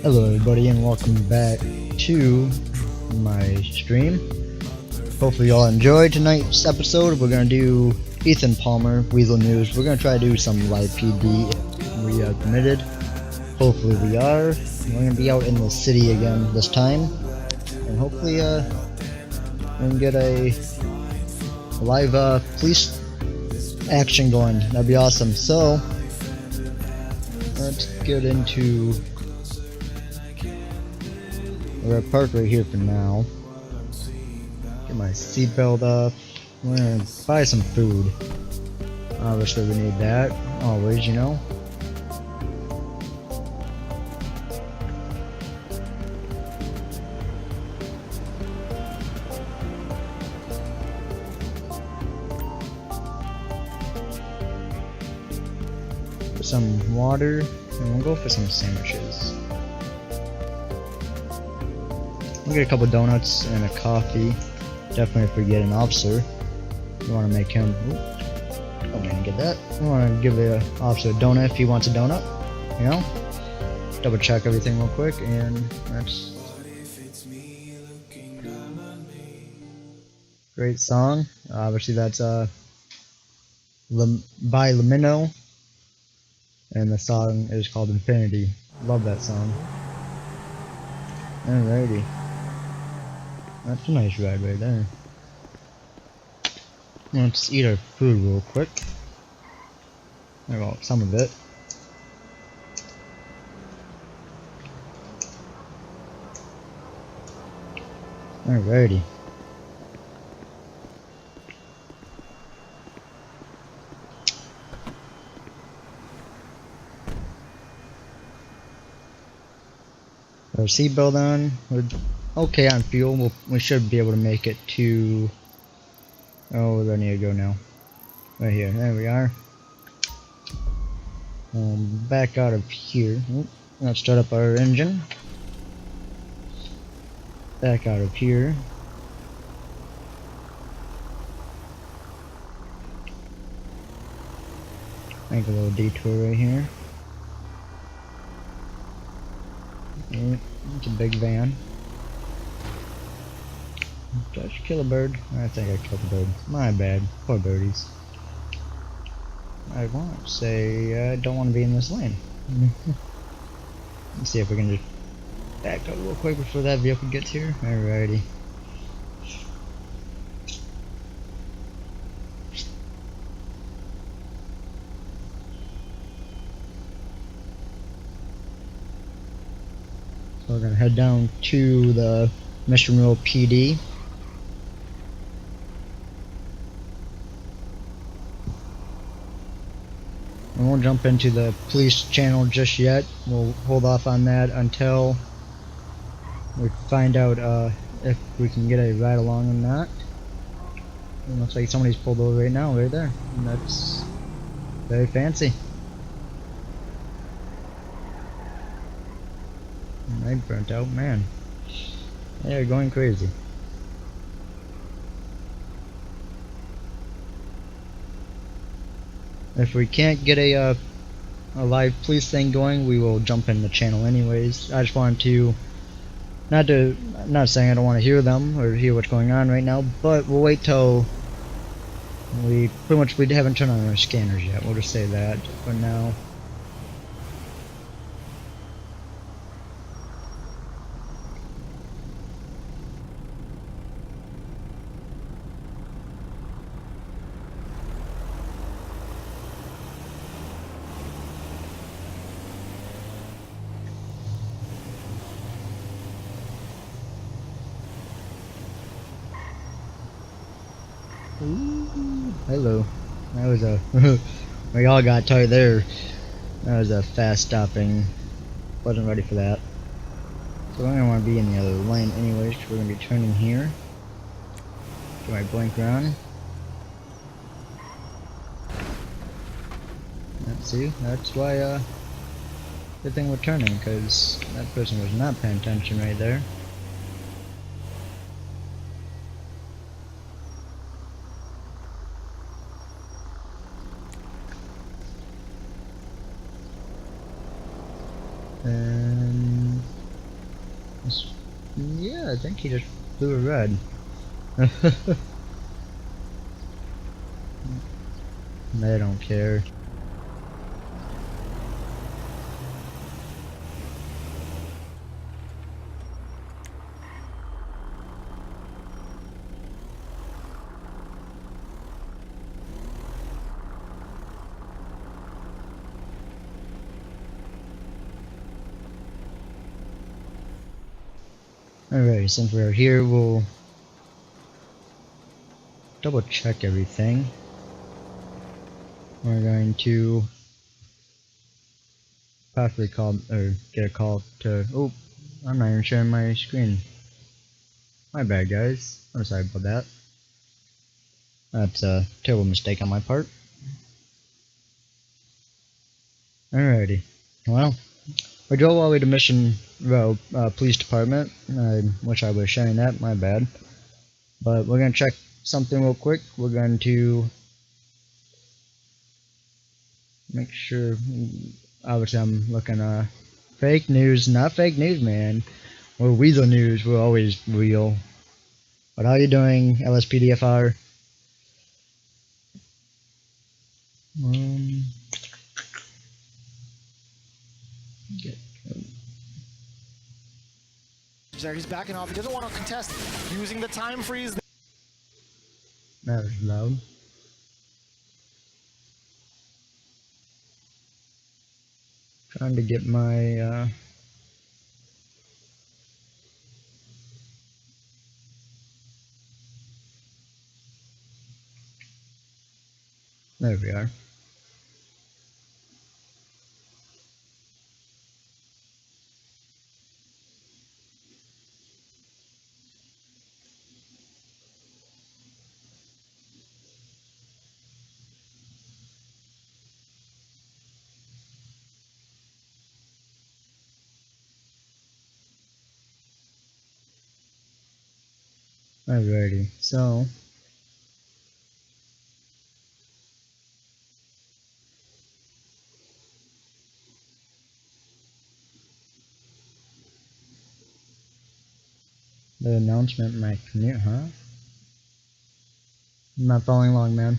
Hello everybody and welcome back to my stream. Hopefully y'all enjoyed tonight's episode. We're gonna do Ethan Palmer, Weazel News. We're gonna try to do some live PD if we are permitted. Hopefully we are. We're gonna be out in the city again this time. And hopefully we can get a live police action going. That'd be awesome. So let's get into... We're gonna park right here for now. Get my seatbelt up. We're gonna buy some food. Obviously we need that. Always, you know. Some water, and we'll go for some sandwiches. We'll get a couple donuts and a coffee. Definitely if we get an officer, we want to make him... Oh man, get that. We want to give the officer a donut if he wants a donut. You know? Double check everything real quick, and that's... Great song. Obviously that's by Lamino. And the song is called Infinity. Love that song. Alrighty. That's a nice ride right there. Let's eat our food real quick. Well, some of it. Alrighty. Our seatbelt on. We're okay on fuel. We should be able to make it to... Oh, where do I need to go now? Right here. There we are. Back out of here. Let's start up our engine. Back out of here. Make a little detour right here. It's a big van. Did I just kill a bird? I think I killed a bird. My bad. Poor birdies. I want to say I don't want to be in this lane. Let's see if we can just back up real quick before that vehicle gets here. Alrighty. So we're gonna head down to the Mission Row PD. We won't jump into the police channel just yet. We'll hold off on that until we find out if we can get a ride along or not. It looks like somebody's pulled over right now, right there. And that's very fancy. I burnt out, man. They're going crazy. If we can't get a live police thing going, we will jump in the channel anyways. I just wanted to, I'm not saying I don't want to hear them or hear what's going on right now, but we'll wait till we haven't turned on our scanners yet. We'll just say that for now. Ooh, hello. That was a... we all got tired there. That was a fast stopping. Wasn't ready for that. So we're gonna want to be in the other lane anyways, because we're gonna be turning here. Do I blink around? Let's see. That's why good thing we're turning, because that person was not paying attention right there. I think he just blew a red. They don't care. Alright, since we're here, we'll double check everything. We're going to possibly call, or get a call to, oh, I'm not even sharing my screen. My bad, guys. I'm sorry about that. That's a terrible mistake on my part. Alrighty. Well, we drove all the way to Mission Row Police Department. I wish I was sharing that, my bad. But we're going to check something real quick. We're going to make sure, obviously I'm looking, fake news, not fake news, man. We're Weazel News, we're always real. But how you doing, LSPDFR? Get, He's backing off. He doesn't want to contest using the time freeze. that was loud. Trying to get my, there we are. Alrighty, so the announcement might commute, huh? I'm not following along, man.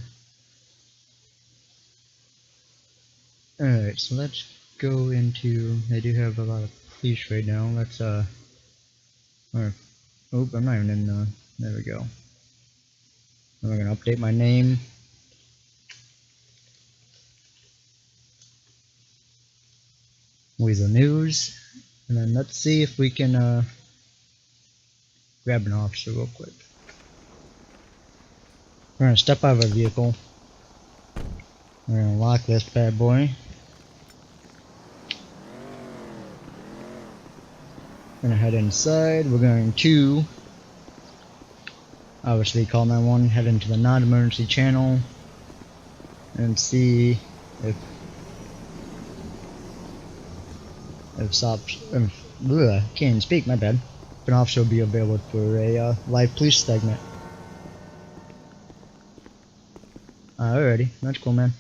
Alright, so let's go into, they do have a lot of police right now. Let's, or, oop, I'm not even in, there we go. I'm gonna update my name. Weazel News. And then let's see if we can, grab an officer real quick. We're gonna step out of our vehicle. We're gonna lock this bad boy. We're gonna head inside. We're going to obviously call 911, head into the non-emergency channel, and see if can't even speak, my bad. If an officer will be available for a live police segment. Alrighty, that's cool, man.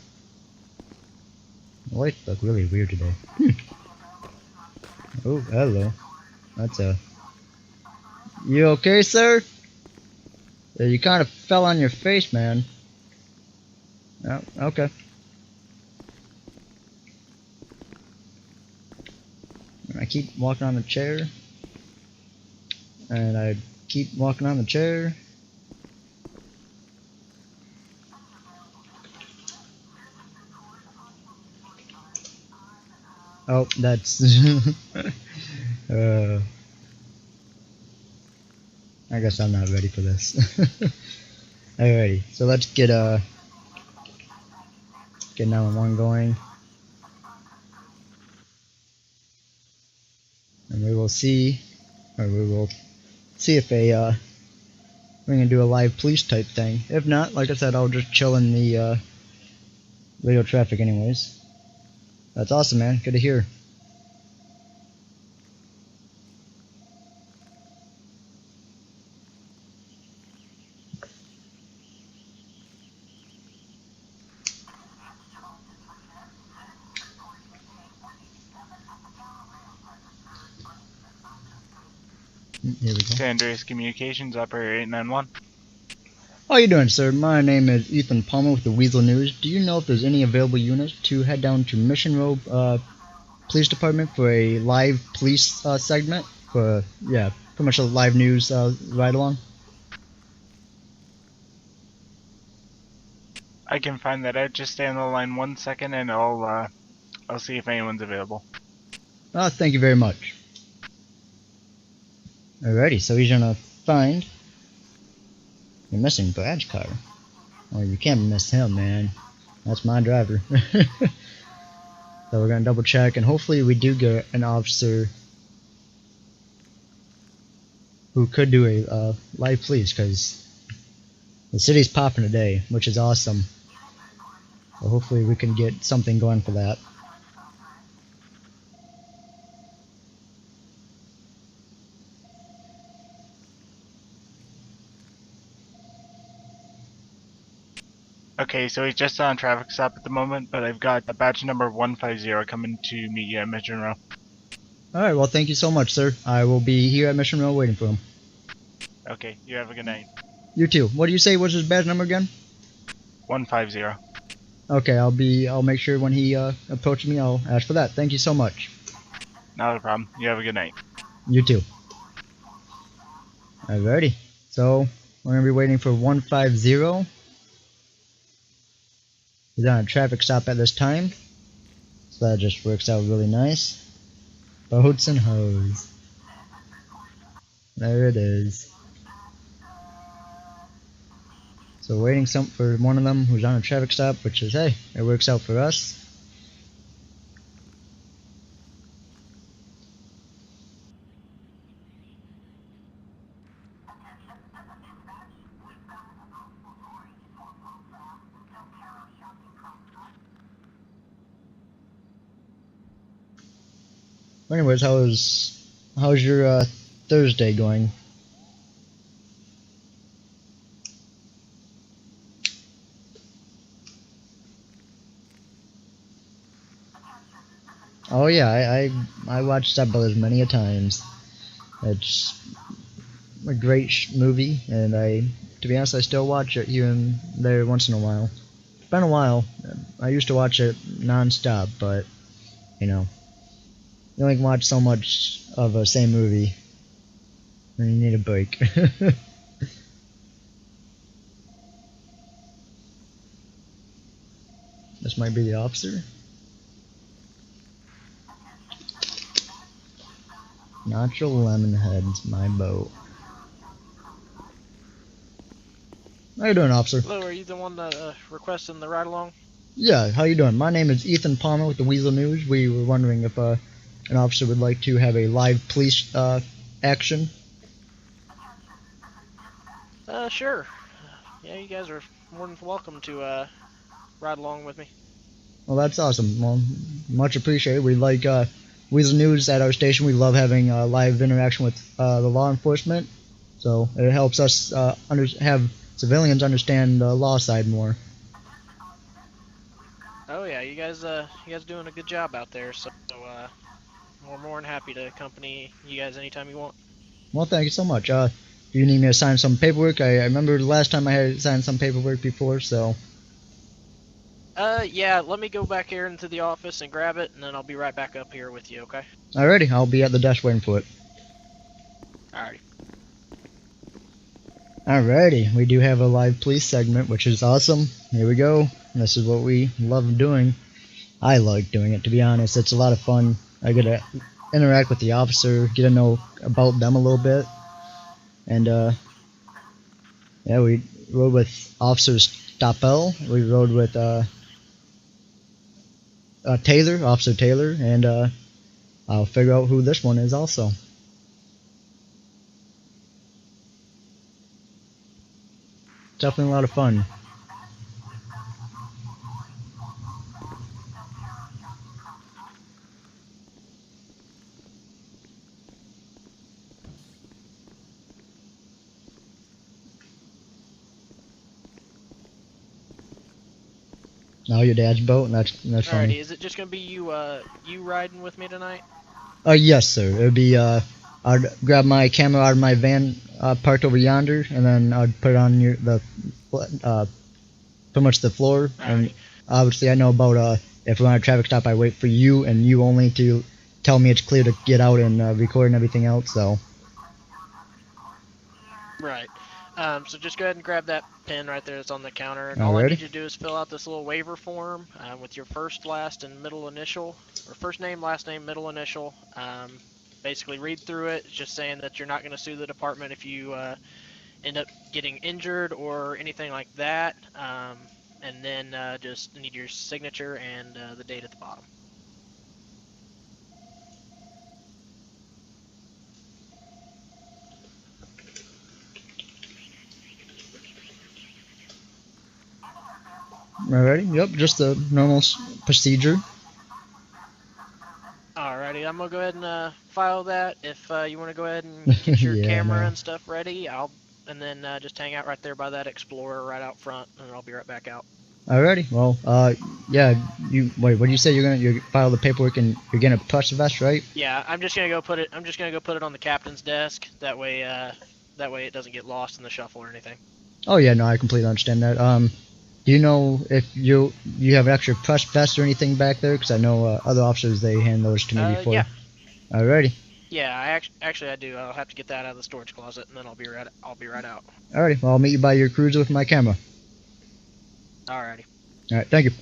The lights look really weird today. Oh, hello. That's a. You okay, sir? Yeah, you kind of fell on your face, man. Oh, okay. I keep walking on the chair. And I keep walking on the chair. Oh, that's I guess I'm not ready for this. Alrighty, so let's get 911 going. And we will see if we're gonna do a live police type thing. If not, like I said, I'll just chill in the radio traffic anyways. That's awesome, man. Good to hear. Here we go. Andreas Communications, Operator 891. How you doing, sir? My name is Ethan Palmer with the Weazel News. Do you know if there's any available units to head down to Mission Road Police Department for a live police segment? For, yeah, pretty much a live news ride-along? I can find that out. Just stay on the line 1 second and I'll see if anyone's available. Thank you very much. Alrighty, so he's gonna find your missing badge car. Oh, you can't miss him, man. That's my driver. So we're gonna double check, and hopefully we do get an officer who could do a live police, because the city's popping today, which is awesome. So hopefully we can get something going for that. Okay, so he's just on a traffic stop at the moment, but I've got a badge number 150 coming to meet you at Mission Row. Alright, well thank you so much, sir. I will be here at Mission Row waiting for him. Okay, you have a good night. You too. What do you say was his badge number again? 150. Okay, I'll make sure when he approaches me, I'll ask for that. Thank you so much. Not a problem. You have a good night. You too. Alrighty. So we're gonna be waiting for 150. He's on a traffic stop at this time, so that just works out really nice. Boats and hose. There it is. So waiting for one of them who's on a traffic stop, which is, hey, it works out for us. Anyways, how's your Thursday going? Oh yeah, I watched Step Brothers many a times. It's a great movie, and to be honest, I still watch it here and there once in a while. It's been a while. I used to watch it non-stop, but you know, you only can watch so much of a same movie, and you need a break. This might be the officer. Nacho Lemonhead's my boat. How you doing, officer? Hello, are you the one that requesting the ride along? Yeah, how you doing? My name is Ethan Palmer with the Weazel News. We were wondering if an officer would like to have a live police action. Sure. Yeah, you guys are more than welcome to ride along with me. Well, that's awesome. Well, much appreciated. We like Weazel News at our station. We love having live interaction with the law enforcement, so it helps us have civilians understand the law side more. Oh yeah, you guys doing a good job out there. So we're more than happy to accompany you guys anytime you want. Well, thank you so much. Do you need me to sign some paperwork? I remember the last time I had signed some paperwork before, so. Yeah, let me go back here into the office and grab it, and then I'll be right back up here with you, okay? Alrighty, I'll be at the desk waiting for it. Alrighty. Alrighty, we do have a live police segment, which is awesome. Here we go. This is what we love doing. I like doing it, to be honest. It's a lot of fun. I get to interact with the officer, get to know about them a little bit. And, yeah, we rode with Officer Stoppel. We rode with, Officer Taylor, and, I'll figure out who this one is also. Definitely a lot of fun. Oh, your dad's boat? That's funny. Alrighty, is it just gonna be you riding with me tonight? Yes, sir. It'll be, I'd grab my camera out of my van parked over yonder, and then I'd put it on pretty much the floor. And obviously, I know about if we're on a traffic stop, I wait for you and you only to tell me it's clear to get out and record and everything else. So. Right. So just go ahead and grab that pen right there that's on the counter, and all I need you to do is fill out this little waiver form with your first, last, and middle initial, or first name, last name, middle initial. Basically read through it. It's just saying that you're not going to sue the department if you end up getting injured or anything like that. And then just need your signature and the date at the bottom. Alrighty, yep, just the normal procedure. Alrighty, I'm gonna go ahead and file that. If you want to go ahead and get your camera and stuff ready, and then just hang out right there by that Explorer right out front, and I'll be right back out. Alrighty, well, yeah, wait, what do you say? You're file the paperwork and you're gonna touch the vest, right? Yeah, I'm just gonna go put it on the captain's desk. That way it doesn't get lost in the shuffle or anything. Oh yeah, no, I completely understand that. Do you know if you have an extra plush vest or anything back there? Because I know other officers, they hand those to me before. Yeah. Alrighty. Yeah, I do. I'll have to get that out of the storage closet, and then I'll be right out. Alrighty, well, I'll meet you by your cruiser with my camera. Alrighty. Alright, thank you.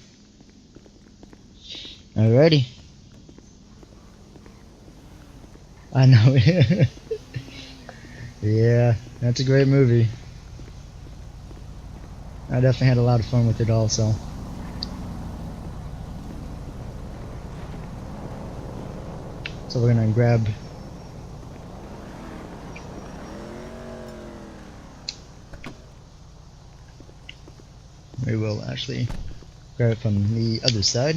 Alrighty. I know. Yeah, that's a great movie. I definitely had a lot of fun with it also. So we're gonna grab we will actually grab it from the other side.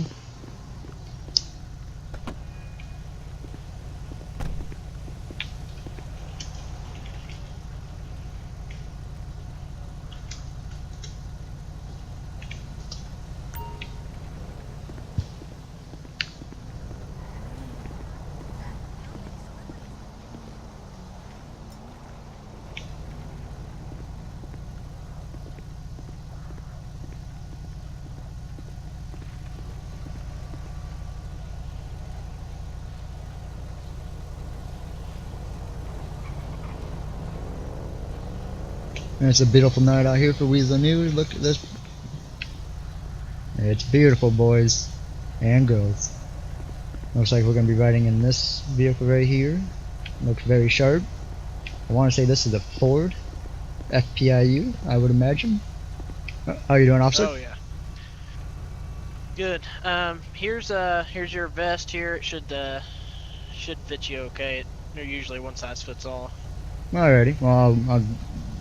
And it's a beautiful night out here for Weazel News. Look at this. It's beautiful, boys and girls. Looks like we're going to be riding in this vehicle right here. Looks very sharp. I want to say this is a Ford FPIU, I would imagine. How are you doing, officer? Oh yeah. Good. Here's your vest here. It should fit you okay. They're usually one size fits all. Alrighty. Well, I'll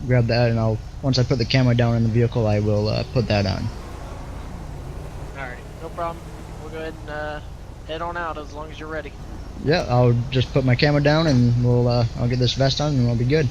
grab that, and once I put the camera down in the vehicle, I will put that on. Alright, no problem. We'll go ahead and head on out as long as you're ready. Yeah, I'll just put my camera down, and I'll get this vest on, and we'll be good.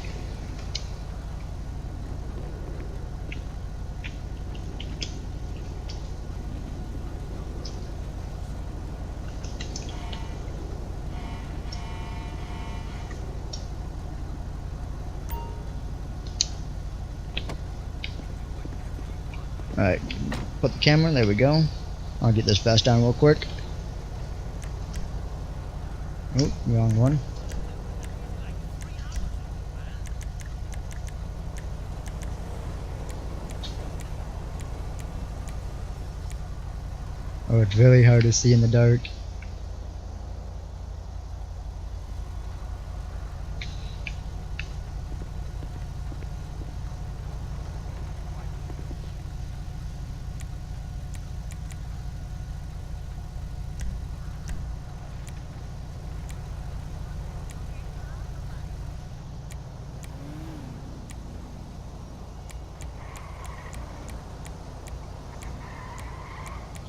Alright, put the camera, there we go. I'll get this vest down real quick. Oh, wrong one. Oh, it's very hard to see in the dark.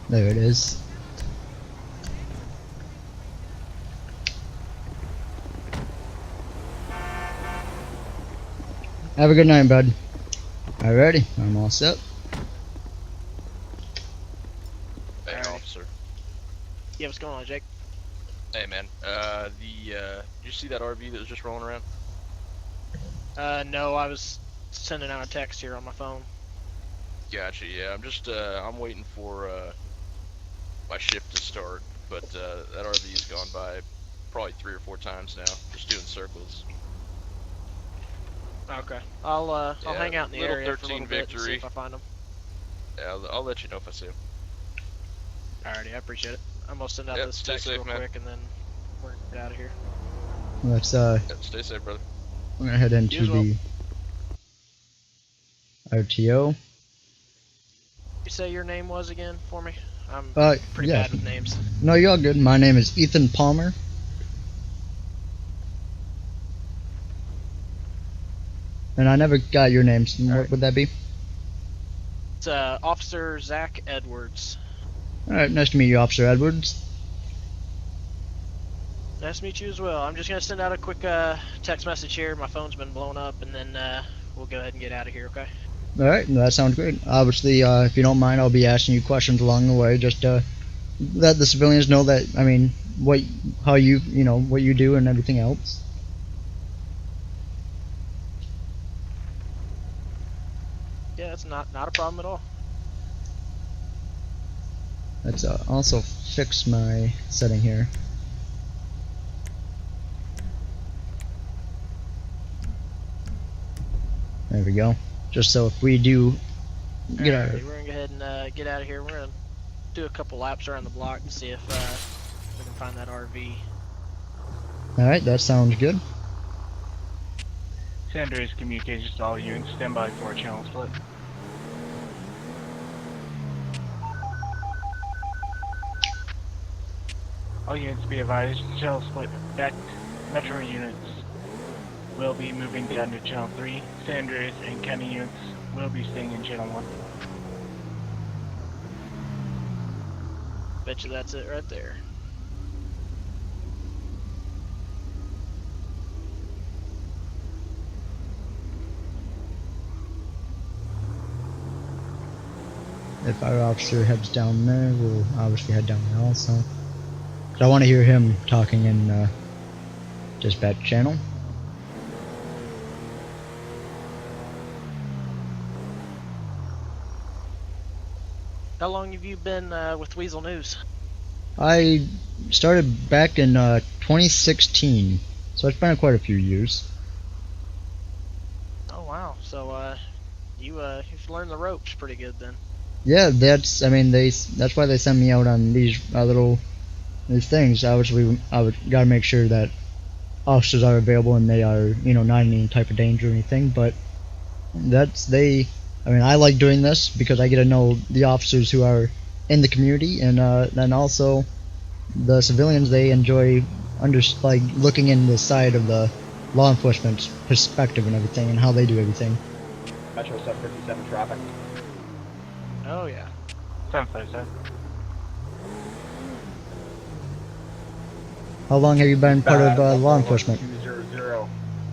There it is. Have a good night, bud. Alrighty, I'm all set. Hey, officer. Yeah, what's going on, Jake? Hey man, did you see that RV that was just rolling around? No, I was sending out a text here on my phone. Gotcha. Yeah, I'm waiting for my shift to start, but that RV's gone by probably 3 or 4 times now, just doing circles. Okay. I'll Yeah, hang out in the little area for a 13 little bit and see victory. if I find them. Yeah, I'll let you know if I see him. Alrighty, I appreciate it. I'm gonna send out Yep, this stay text real safe, man. quick and then we're gonna get out of here. Let's Yep, stay safe, brother. we're gonna head You into as well. the RTO. You say your name was again for me? I'm pretty Yeah. bad with names. No, you're all good. My name is Ethan Palmer. And I never got your names. What Alright. would that be? It's Officer Zach Edwards. Alright, nice to meet you, Officer Edwards. Nice to meet you as well. I'm just gonna send out a quick text message here. My phone's been blown up, and then we'll go ahead and get out of here. Okay? Alright, that sounds great. Obviously, if you don't mind, I'll be asking you questions along the way, just to let the civilians know that, I mean, what you do and everything else. Yeah, it's not a problem at all. Let's also fix my setting here. There we go. Just so if we do get out Alrighty, we're gonna go ahead and get out of here. We're gonna do a couple laps around the block to see if we can find that RV. Alright, that sounds good. Sanders communications to all units. Stand by for a channel split. All units be advised, channel split back. Metro units will be moving down to channel 3. Sanders and county units will be staying in channel 1. Bet you that's it right there. If our officer heads down there, we'll obviously head down there also. 'Cause I want to hear him talking in dispatch channel. How long have you been with Weazel News? I started back in 2016, so it's been quite a few years. Oh wow, so you've learned the ropes pretty good then. Yeah, that's why they sent me out on these these things. Obviously, I would gotta make sure that officers are available and they are not in any type of danger or anything. But I like doing this because I get to know the officers who are in the community, and then also the civilians. They enjoy looking in the side of the law enforcement's perspective and everything, and how they do everything. Metro 757 traffic. Oh yeah. 757. How long have you been part of law enforcement? 200,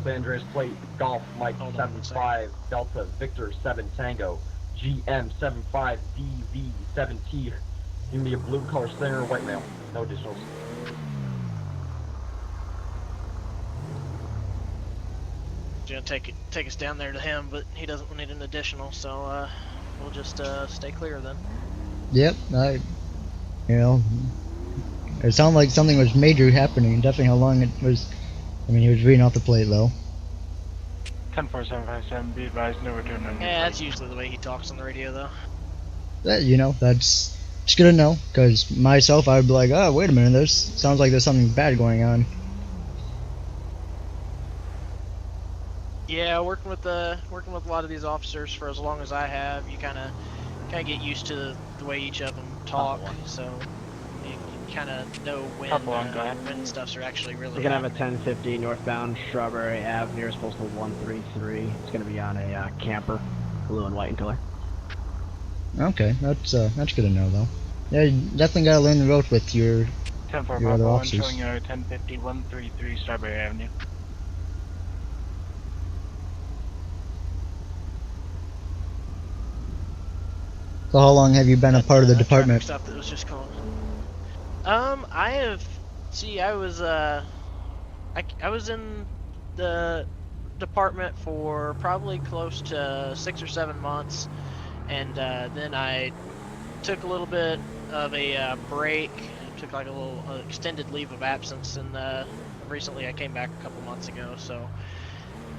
San Andreas Plate, Golf Mike Hold on 75, Delta Victor 7 Tango, GM 75 DV 7T. Give me a blue collar slinger or white male. No additionals. Gonna take us down there to him, but he doesn't need an additional, so we'll just stay clear then. Yep, it sounded like something was major happening. Definitely how long it was. I mean, he was reading off the plate though. 10757, be advised, no return on Yeah, that's usually the way he talks on the radio though. That's it's good to know. Cause myself, I would be like, oh, wait a minute, sounds like there's something bad going on. Yeah, working with a lot of these officers for as long as I have, you kind of get used to the way each of them talk, so you kind of know when stuffs are actually really. We're gonna have a 1050 northbound Strawberry Ave, nearest postal 133. It's gonna be on a camper, blue and white in color. Okay, that's good to know though. Yeah, you definitely gotta learn the ropes with your 10-4 your other Bravo 1 officers. showing you 1050 133 Strawberry Avenue. So how long have you been a part of the department? Stuff that was just called. I have See, I was in the department for probably close to 6 or 7 months, and then I took a little bit of a break, took like a little extended leave of absence, and recently I came back a couple months ago. So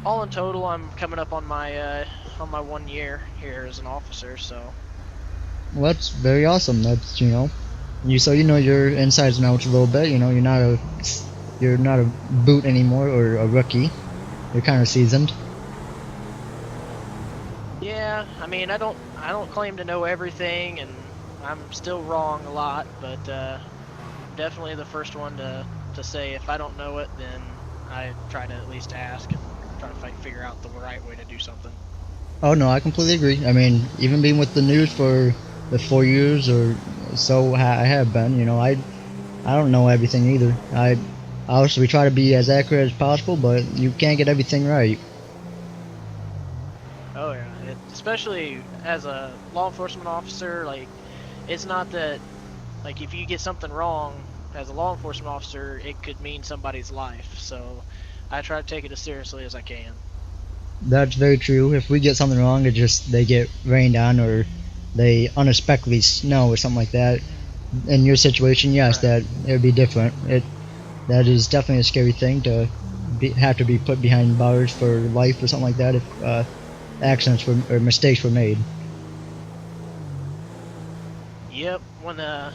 all in total, I'm coming up on my 1 year here as an officer. So. Well, that's very awesome. That's you know your insides and outs a little bit. You know, you're not a boot anymore or a rookie. You're kind of seasoned. Yeah, I mean, I don't claim to know everything, and I'm still wrong a lot, but definitely the first one to say if I don't know it, then I try to at least ask and try to figure out the right way to do something. Oh no, I completely agree. I mean, even being with the news for the 4 years or so I have been, you know, I don't know everything either. I obviously try to be as accurate as possible, but you can't get everything right. Oh yeah, especially as a law enforcement officer, like, it's not that, like, if you get something wrong as a law enforcement officer, it could mean somebody's life. So I try to take it as seriously as I can. That's very true. If we get something wrong, they get rained on or they unexpectedly snow or something like that. In your situation, yes, Right. that it would be different. That is definitely a scary thing to have to be put behind bars for life or something like that if accidents or mistakes were made. Yep,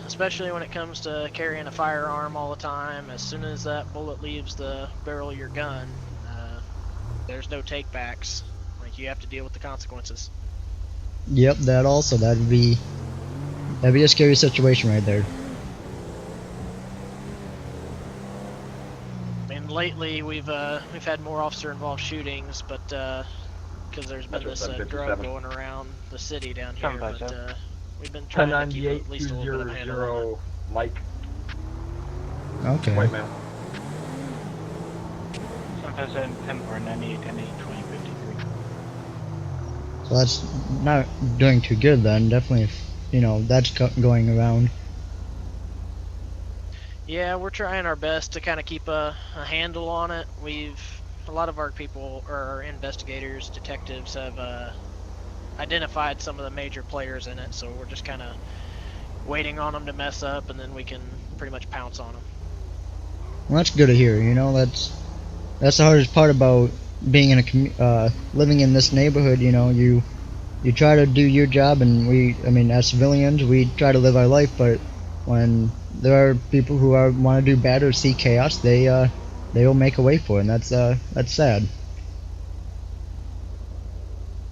especially when it comes to carrying a firearm all the time, as soon as that bullet leaves the barrel of your gun, there's no takebacks. Like, you have to deal with the consequences. Yep, that'd be a scary situation right there. And lately, we've had more officer-involved shootings, but because there's been this drug going around the city down here, but we've been trying to keep at least a little bit of a handle on it. Mike. Okay. White male. 10-4-98-10-8-20-53. So that's not doing too good then. Definitely, if you know that's going around. Yeah, we're trying our best to kind of keep a handle on it. A lot of our people, or our investigators, detectives, have identified some of the major players in it, so we're just kind of waiting on them to mess up, and then we can pretty much pounce on them. Well, that's good to hear. You know, that's the hardest part about being in living in this neighborhood. You know, you try to do your job, and I mean, as civilians, we try to live our life, but when there are people who want to do bad or see chaos, they will make a way for it, and that's sad.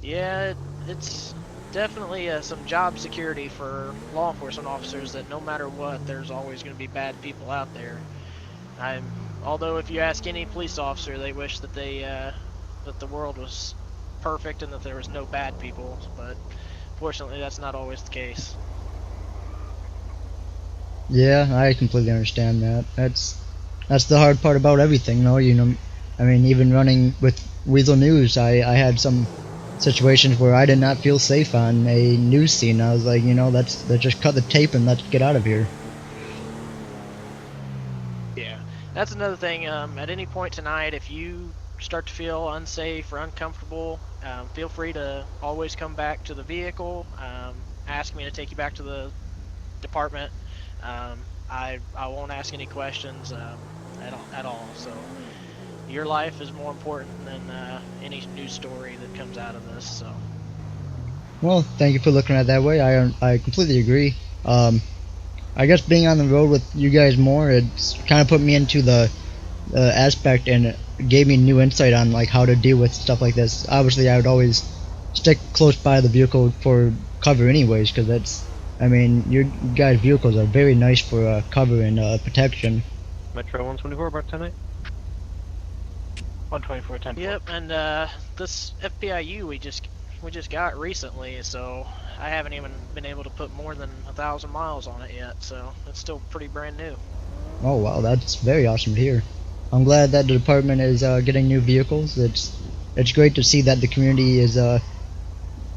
Yeah, it's definitely some job security for law enforcement officers that no matter what, there's always going to be bad people out there. Although if you ask any police officer, they wish that that the world was perfect and that there was no bad people, but fortunately that's not always the case. Yeah, I completely understand that. That's the hard part about everything, though. You know, I mean, even running with Weazel News, I had some situations where I did not feel safe on a news scene. I was like, you know, let's just cut the tape and let's get out of here. Yeah, that's another thing. At any point tonight, if you start to feel unsafe or uncomfortable, feel free to always come back to the vehicle. Ask me to take you back to the department. I won't ask any questions at all. So your life is more important than any news story that comes out of this. So. Well, thank you for looking at it that way. I completely agree. I guess being on the road with you guys more, it's kind of put me into the aspect and gave me new insight on like how to deal with stuff like this. Obviously, I would always stick close by the vehicle for cover anyways, because I mean, your guys' vehicles are very nice for cover and protection. Metro 124 about tonight. 124-10. Yep, and this FPIU we just got recently, so I haven't even been able to put more than 1,000 miles on it yet, so it's still pretty brand new. Oh wow, that's very awesome to hear. I'm glad that the department is getting new vehicles. It's great to see that the community is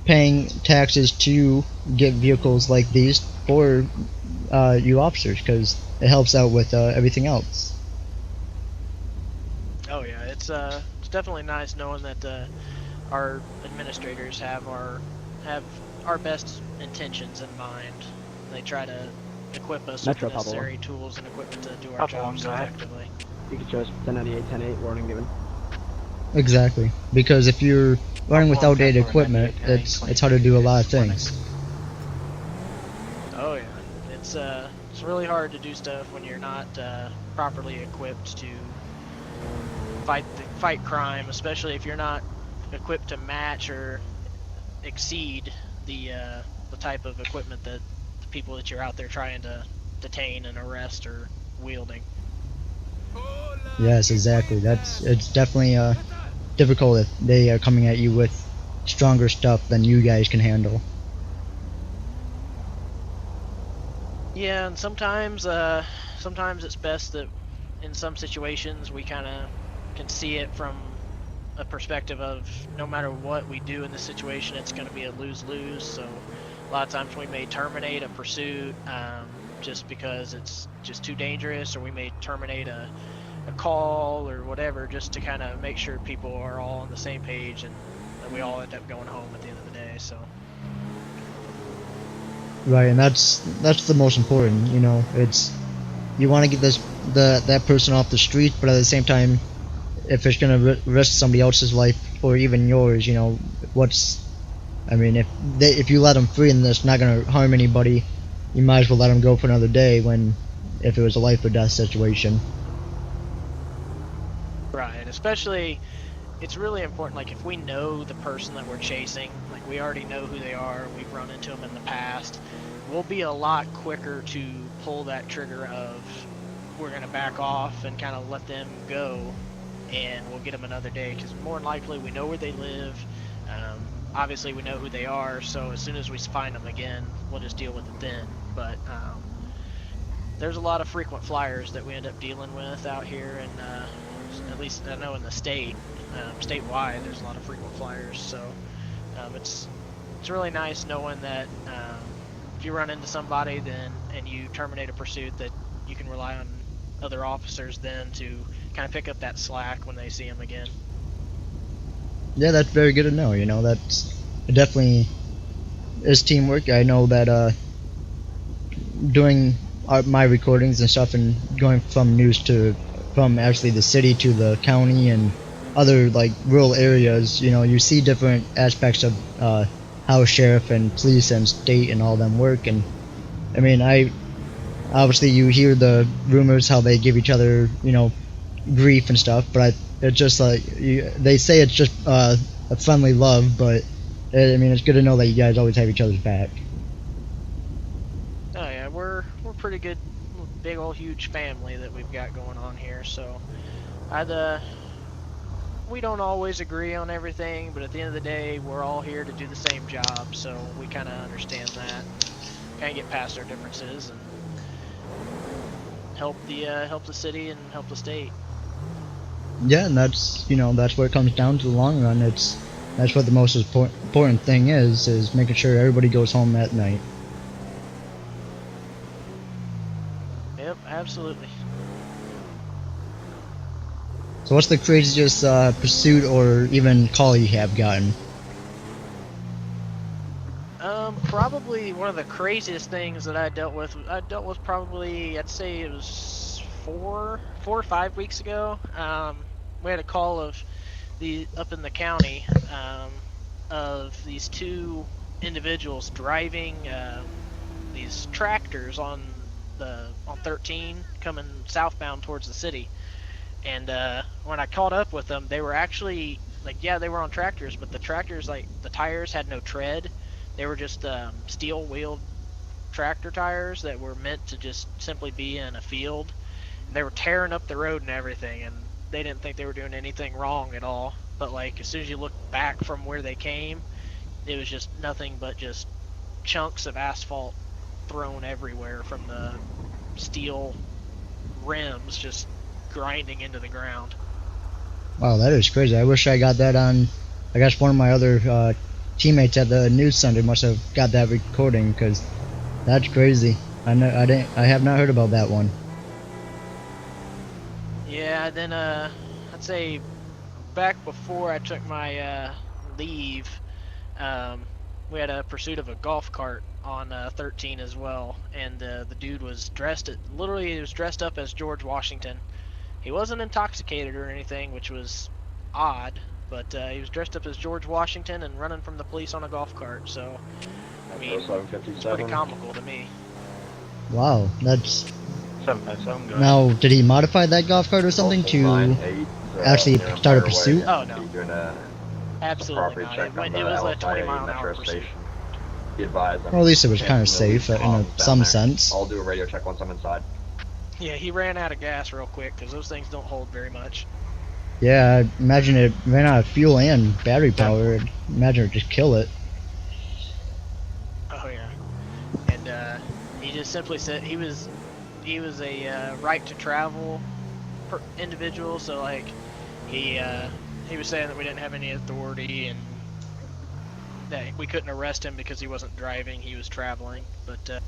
paying taxes to get vehicles like these for you officers, because it helps out with everything else. Oh yeah, it's definitely nice knowing that our administrators have our best intentions in mind. They try to equip us with the Metro, Pablo. necessary tools and equipment to do our Pablo, jobs go ahead. effectively. You can show us 1098, 10.8, warning given. Exactly, because if you're running with Buffalo outdated Kessler, equipment, 98, it's hard to do a lot of 20. things. Oh yeah, it's really hard to do stuff when you're not properly equipped to fight crime, especially if you're not equipped to match or exceed the type of equipment that the people that you're out there trying to detain and arrest are wielding. Yes, exactly. It's definitely difficult if they are coming at you with stronger stuff than you guys can handle. Yeah, and sometimes it's best that in some situations we kind of can see it from a perspective of no matter what we do in this situation, it's going to be a lose-lose. So a lot of times we may terminate a pursuit just because it's just too dangerous, or we may terminate a call or whatever, just to kind of make sure people are all on the same page and that we all end up going home at the end of the day. So. Right, and that's the most important. You know, it's you want to get that person off the street, but at the same time, if it's gonna risk somebody else's life or even yours, you know, I mean, if you let them free and it's not gonna harm anybody, you might as well let them go for another day. When if it was a life or death situation. Right, especially it's really important, like if we know the person that we're chasing, like we already know who they are, we've run into them in the past, we'll be a lot quicker to pull that trigger of we're going to back off and kind of let them go, and we'll get them another day, because more than likely we know where they live, obviously we know who they are, so as soon as we find them again, we'll just deal with it then. But there's a lot of frequent flyers that we end up dealing with out here, and at least I know in the state, statewide, there's a lot of frequent flyers. So it's really nice knowing that if you run into somebody and you terminate a pursuit, that you can rely on other officers then to kind of pick up that slack when they see them again. Yeah, that's very good to know. You know, it definitely is teamwork. I know that doing my recordings and stuff, and going from from actually the city to the county and other like rural areas, you know, you see different aspects of how sheriff and police and state and all them work. And I mean, obviously you hear the rumors how they give each other, you know, grief and stuff, but it's just like they say it's just a friendly love, but I mean, it's good to know that you guys always have each other's back. Oh yeah, we're pretty good, big old huge family that we've got going on here. So we don't always agree on everything, but at the end of the day, we're all here to do the same job, so we kind of understand that, kind of get past our differences and help the city and help the state. Yeah, and that's what it comes down to in the long run. That's what the most important thing is making sure everybody goes home at night. Yep, absolutely. So what's the craziest pursuit or even call you have gotten? Probably one of the craziest things that I dealt with probably, I'd say it was 4 or 5 weeks ago. We had a call up in the county of these two individuals driving these tractors on 13 coming southbound towards the city. And when I caught up with them, they were actually they were on tractors, but the tractors, like the tires had no tread. They were just steel wheeled tractor tires that were meant to just simply be in a field. And they were tearing up the road and everything, and they didn't think they were doing anything wrong at all. But like as soon as you look back from where they came, it was just nothing but just chunks of asphalt thrown everywhere from the steel rims just grinding into the ground. Wow, that is crazy. I wish I got that on. I guess one of my other teammates at the news center must have got that recording, because that's crazy. I have not heard about that one. Yeah, then I'd say back before I took my leave, we had a pursuit of a golf cart on 13 as well, and the dude was literally he was dressed up as George Washington. He wasn't intoxicated or anything, which was odd, but he was dressed up as George Washington and running from the police on a golf cart. So, I mean, it's pretty comical to me. Wow, that's 757, go ahead. now. Did he modify that golf cart or something to actually start a pursuit? Oh no, Doing a absolutely property not. check on It was a the 20-mile-an-hour metro pursuit. station. Be advised, Well, at least it was kind of safe in down some there. sense. I'll do a radio check once I'm inside. Yeah, he ran out of gas real quick because those things don't hold very much. Yeah, I imagine it ran out of fuel and battery power. Imagine it just kill it. Oh yeah, and he just simply said he was a right to travel individual. So like he was saying that we didn't have any authority and that we couldn't arrest him because he wasn't driving, he was traveling. But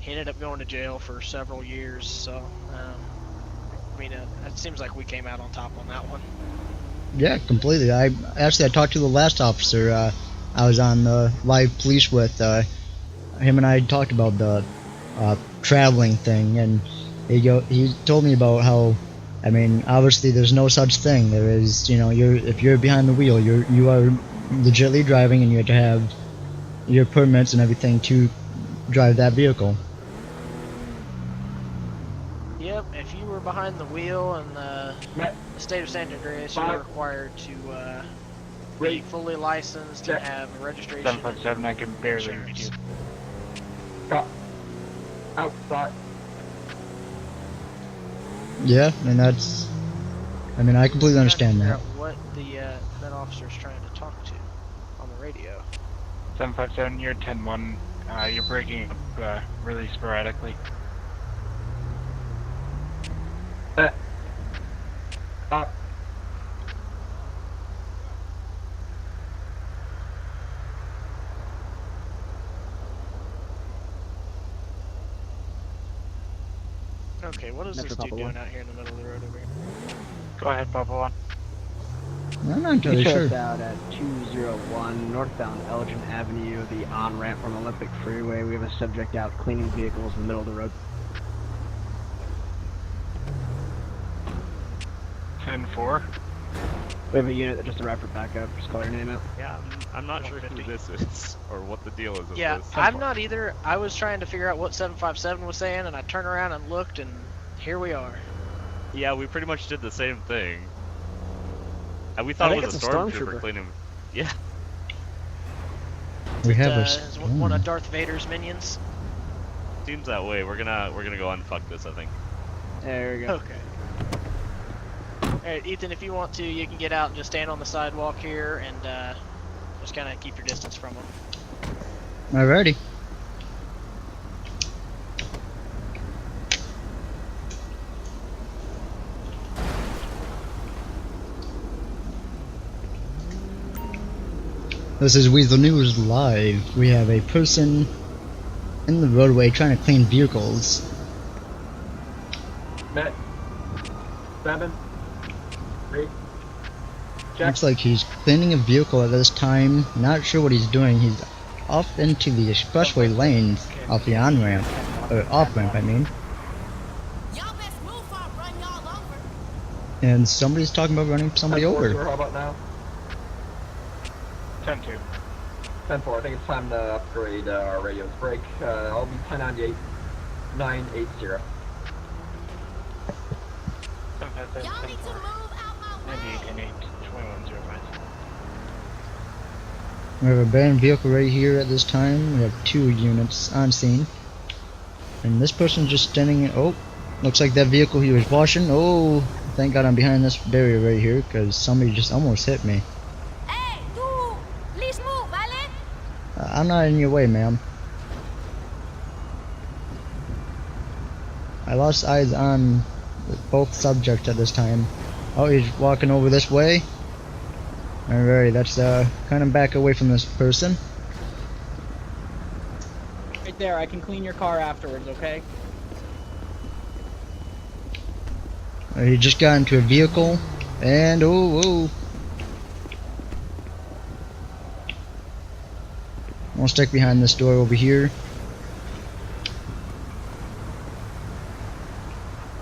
he ended up going to jail for several years. So I mean, it seems like we came out on top on that one. Yeah, completely. I talked to the last officer. I was on the live police with. Him and I talked about the traveling thing, and he told me about how, I mean, obviously there's no such thing. There is, if you're behind the wheel, you are legitimately driving, and you have to have your permits and everything to drive that vehicle. Yep, if you were behind the wheel in the state of San Andreas, you were required to be fully licensed and have a registration. 757, I can barely read you. Outside. Yeah, and that's. I mean, I completely understand that. What that officer's trying to talk to on the radio. 757, you're 10-1. You're breaking up really sporadically. Okay, what is this dude doing out here in the middle of the road over here? Go ahead, Papa One. I'm not entirely He sure. chose out at 201 northbound Elgin Avenue, the on-ramp from Olympic Freeway. We have a subject out cleaning vehicles in the middle of the road. 10-4. We have a unit that just arrived for backup. Just call your name out. Yeah, I'm not sure who this is or what the deal is with Yeah, this. I'm not either. I was trying to figure out what 757 was saying, and I turned around and looked, and here we are. Yeah, we pretty much did the same thing. And we thought it was a stormtrooper cleaning. Yeah. We have Is one of Darth Vader's minions. Seems that way. We're gonna go unfuck this, I think. There we go. Okay. Alright, Ethan, if you want to, you can get out and just stand on the sidewalk here and just kind of keep your distance from them. Alrighty. This is Weazel News Live. We have a person in the roadway trying to clean vehicles. Met. 7. 3. Check. Looks like he's cleaning a vehicle at this time. Not sure what he's doing. He's off into the expressway lanes off the on-ramp. Or off-ramp, I mean. Y'all best move or I'll run y'all over. And somebody's talking about running somebody over. How about now? 10-2. 10-4. I think it's time to upgrade our radio's break. I'll be 1098 980. Y'all need to move out my way. 98 2105. We have a abandoned vehicle right here at this time. We have 2 units on scene. And this person's just standing. Oh, looks like that vehicle he was washing. Oh, thank God I'm behind this barrier right here because somebody just almost hit me. Hey, tú, please move, ¿vale? I'm not in your way, ma'am. I lost eyes on both subjects at this time. Oh, he's walking over this way. Alright, let's kind of back away from this person. Hey, there. I can clean your car afterwards, okay? He just got into a vehicle, and whoa. I'll stick behind this door over here.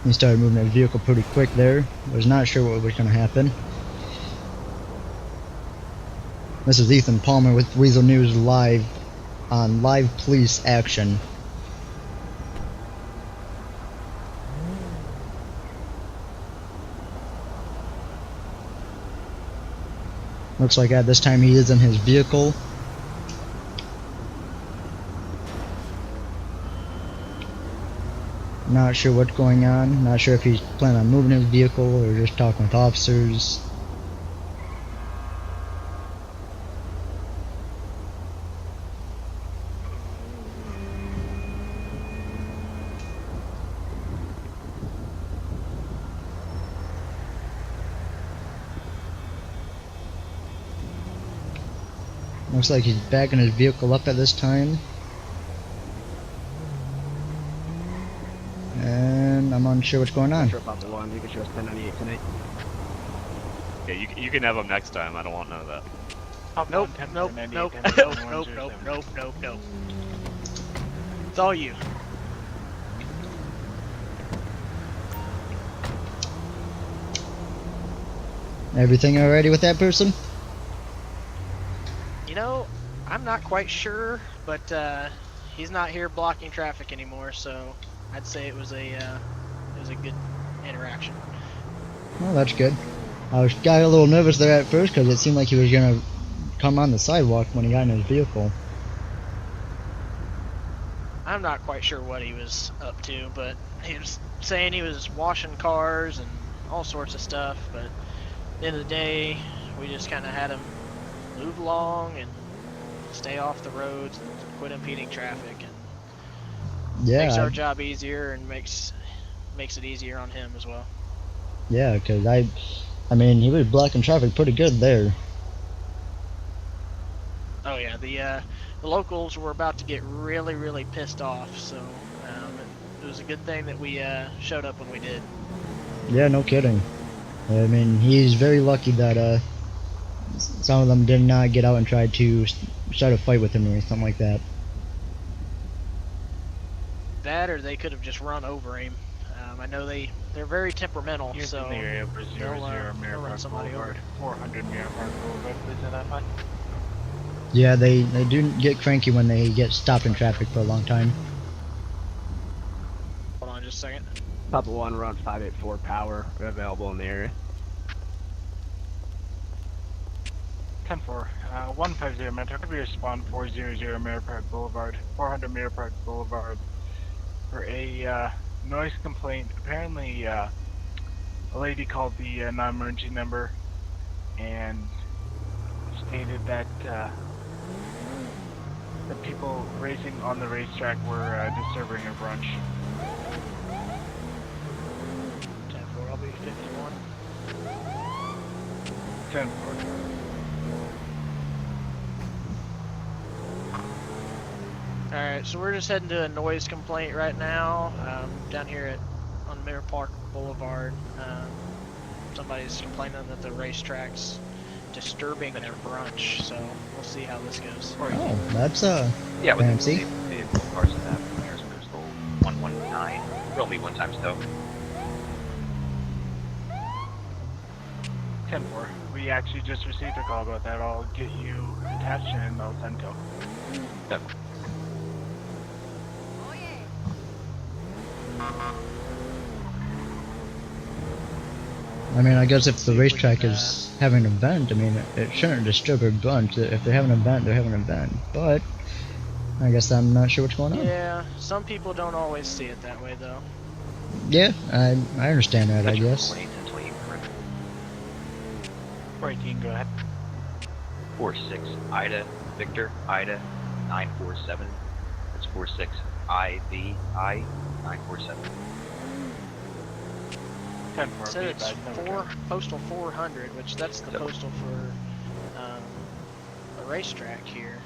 He started moving his vehicle pretty quick there. Was not sure what was going to happen. This is Ethan Palmer with Weazel News live on Live Police Action. Looks like at this time he is in his vehicle. Not sure what's going on. Not sure if he's planning on moving his vehicle or just talking with officers. Looks like he's backing his vehicle up at this time. And I'm unsure what's going on. Sure about the one. You can show us 1098 tonight. Yeah, you can have them next time. I don't want none of that. Nope. It's all you. Everything alrighty with that person? You know, I'm not quite sure, but he's not here blocking traffic anymore, so I'd say it was a good interaction. Well, that's good. I got a little nervous there at first because it seemed like he was gonna come on the sidewalk when he got in his vehicle. I'm not quite sure what he was up to, but he was saying he was washing cars and all sorts of stuff, but at the end of the day, we just kind of had him move along and stay off the roads and quit impeding traffic, and makes our job easier and makes it easier on him as well. Yeah, because I mean, he was blocking traffic pretty good there. Oh yeah, the locals were about to get really pissed off, so it was a good thing that we showed up when we did. Yeah, no kidding. I mean, he's very lucky that some of them did not get out and try to start a fight with him or something like that. That, or they could have just run over him. I know they're very temperamental, so in the area for 00 they'll run somebody over. 400 Mirror Park Boulevard, please identify. Yeah, they do get cranky when they get stopped in traffic for a long time. Hold on just a second. Papa 1, we're on 584 power. We're available in the area. 10-4, 150 Metro, could we respond 400 Mirror Park Boulevard, 400 Mirror Park Boulevard, for a noise complaint. Apparently, a lady called the non-emergency number and stated that the people racing on the racetrack were disturbing her brunch. 10-4, I'll be 51. 10-4. Alright, so we're just heading to a noise complaint right now, down here on Mirror Park Boulevard. Somebody's complaining that the racetrack's disturbing their brunch, so we'll see how this goes. Oh, that's yeah, with fancy. the cars in that, there's Coastal 119, will be 1 times tow. 10-4. We actually just received a call about that. I'll get you attached and I'll send tow. Yep. I mean, I guess if the racetrack is having an event, I mean, it shouldn't disturb a brunch. If they have an event, they're having an event. But I guess I'm not sure what's going on. Yeah, some people don't always see it that way, though. Yeah, I understand that, I guess. Breaking, go ahead. 46 Ida Victor Ida 947. That's 46 IVI 947. 10-4. So it's postal 400, which that's the postal for a racetrack here.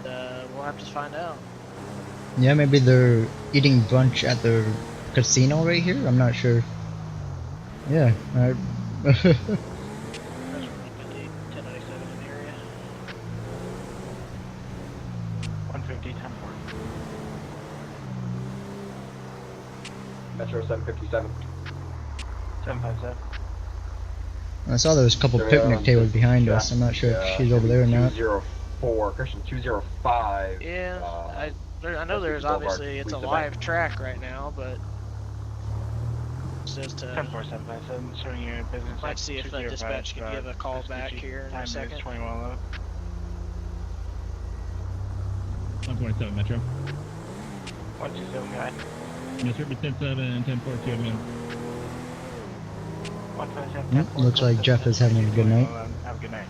We'll have to find out. Yeah, maybe they're eating brunch at the casino right here. I'm not sure. Yeah. That's 150, 1097 in the area. 150, 10-4. Metro 757. 757. I saw there was a couple picnic tables behind us. I'm not sure if she's over there or not. 204, Christian 205. Yeah, I know there's obviously, it's a live track right now, but it's just 104757, showing you business. Might see if dispatch can give a call back here in a second. 2111. 147 Metro. 127 guy. Yes, sir, 10-7, 10-4, 2 man. 157. Looks like Jeff is having a good night. Have a good night.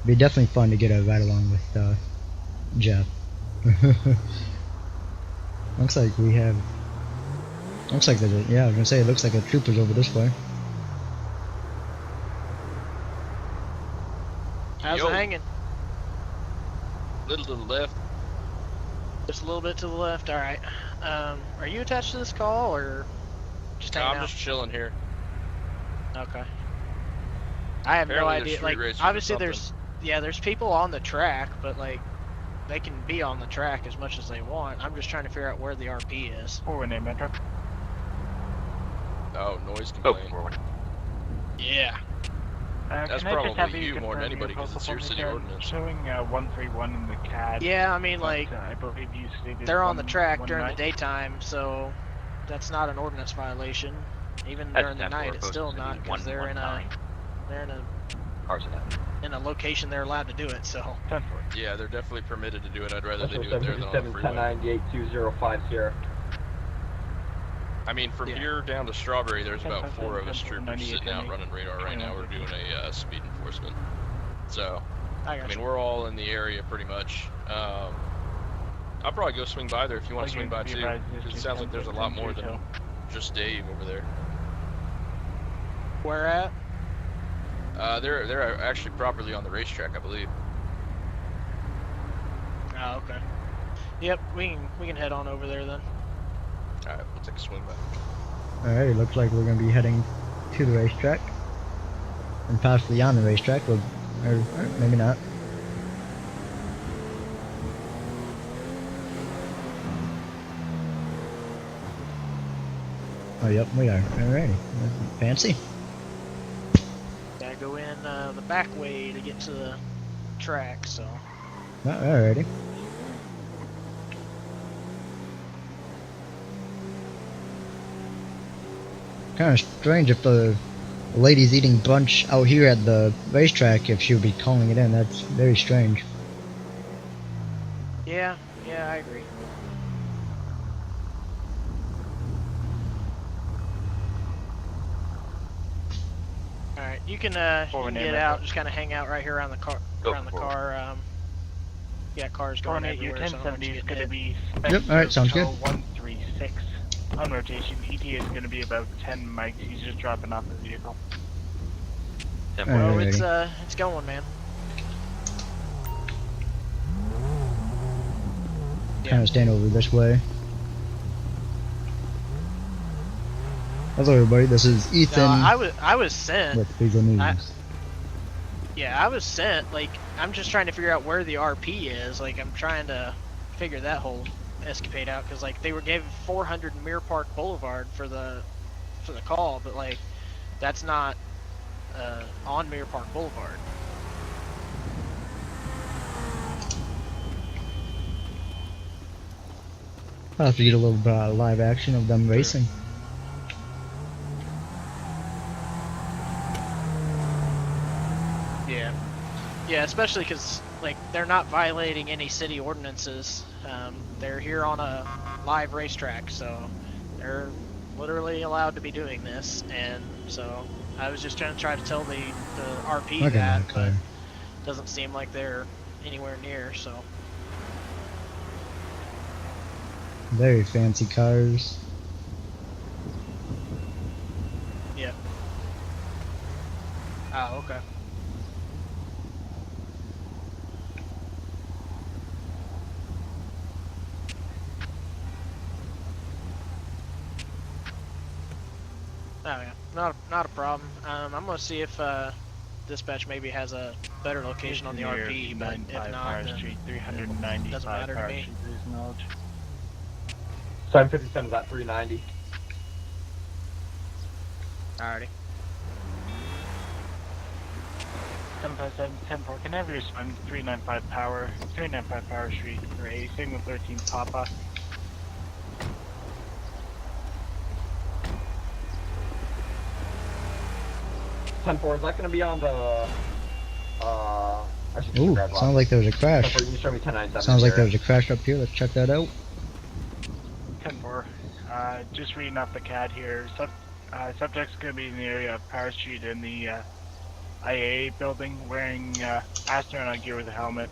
Be definitely fun to get a ride along with Jeff. Looks like we have. Looks like there's a, yeah, I was gonna say it looks like a trooper's over this way. How's it hanging? Little to the left. Just a little bit to the left. All right. Are you attached to this call or just hanging out? I'm just chilling here. Okay. I have no idea. Like, obviously there's people on the track, but like, they can be on the track as much as they want. I'm just trying to figure out where the RP is. Forward name, Metro. Oh, noise complaint. Yeah. That's probably you more than anybody because it's your city ordinance. Showing 131 in the CAD. Yeah, I mean, like, I believe you stated they're on the track during the daytime, so that's not an ordinance violation. Even during the night, it's still not, because they're in a location they're allowed to do it. So. Yeah, they're definitely permitted to do it. I'd rather they do it there than on the freeway. 1098 2050. I mean, from here down to Strawberry, there's about 4 of us troopers sitting out running radar right now. We're doing a speed enforcement. So, I mean, we're all in the area pretty much. I'll probably go swing by there if you want to swing by too. Because it sounds like there's a lot more than just Dave over there. Where at? They're actually properly on the racetrack, I believe. Oh, okay. Yep, we can head on over there then. Alright, we'll take a swing by. Alright, it looks like we're gonna be heading to the racetrack. And possibly on the racetrack, or maybe not. Oh, yep, we are. Alrighty. Fancy. Gotta go in the back way to get to the track, so. Alrighty. Kind of strange if the lady's eating brunch out here at the racetrack, if she would be calling it in. That's very strange. Yeah, I agree. Alright, you can get out, just kind of hang out right here around the car. Yeah, cars going everywhere. 1070 is going to be. Yep, alright, sounds good. 136. On rotation, ETA is going to be about 10 mics. He's just dropping off the vehicle. Oh, it's going, man. Kind of stand over this way. Hello, everybody. This is Ethan. No, I was sent. With Weazel News. I was sent. Like, I'm just trying to figure out where the RP is. Like, I'm trying to figure that whole escapade out, because like they were gave 400 Mirror Park Boulevard for the call, but like that's not on Mirror Park Boulevard. I'll have to get a little bit of live action of them racing. Yeah, especially because like they're not violating any city ordinances. They're here on a live racetrack, so they're literally allowed to be doing this. And so I was just trying to tell the RP that, but it doesn't seem like they're anywhere near. So very fancy cars. Yeah. Oh, okay. Oh yeah, not a problem. I'm gonna see if dispatch maybe has a better location on the RP, but if not, then Street, it doesn't matter to me. 757 is at 390. Alrighty. 757, 10-4, can I have your respond 395 Power Street for a signal 13 Papa? Is that going to be on the, Ooh, sounds like there was a crash. Sounds like there was a crash up here. Let's check that out. 10-4, just reading off the CAD here. Subject's going to be in the area of Power Street in the IAA building wearing astronaut gear with a helmet,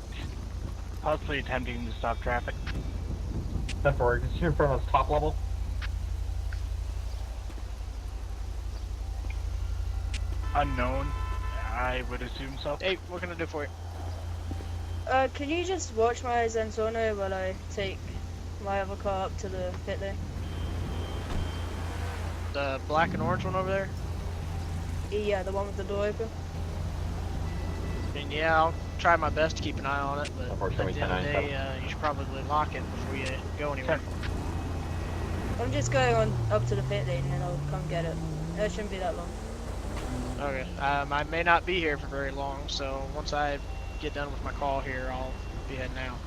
possibly attempting to stop traffic. 10-4, is he in front of us top level? Unknown, I would assume so. Hey, what can I do for you? Can you just watch my Zensono while I take my other car up to the pit lane? The black and orange one over there? Yeah, the one with the door open. I mean, yeah, I'll try my best to keep an eye on it, but at the end of the day, you should probably lock it before you go anywhere. I'm just going on up to the pit lane and I'll come get it. It shouldn't be that long. Okay, I may not be here for very long, so once I get done with my call here, I'll be heading out.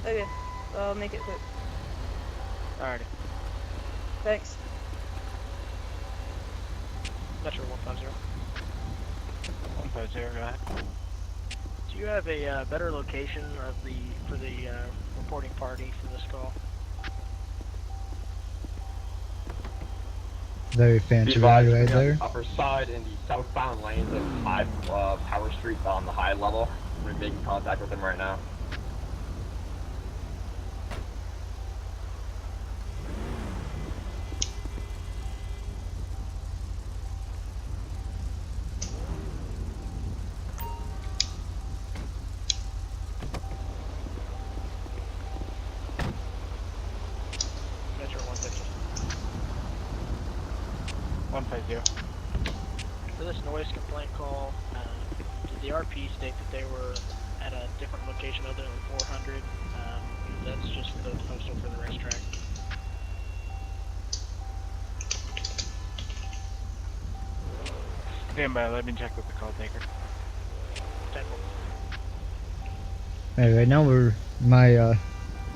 Okay, I'll make it quick. Alrighty. Thanks. Metro 150. 150, go ahead. Do you have a better location for the reporting party for this call? Very fancy ride right there. The upper side in the southbound lanes of Power Street on the high level. We're making contact with him right now. Metro 150. 150. For this noise complaint call, did the RP state that they were at a different location other than 400? That's just the postal for the racetrack. Stand by, let me check with the call taker. 10-4. Hey, right now the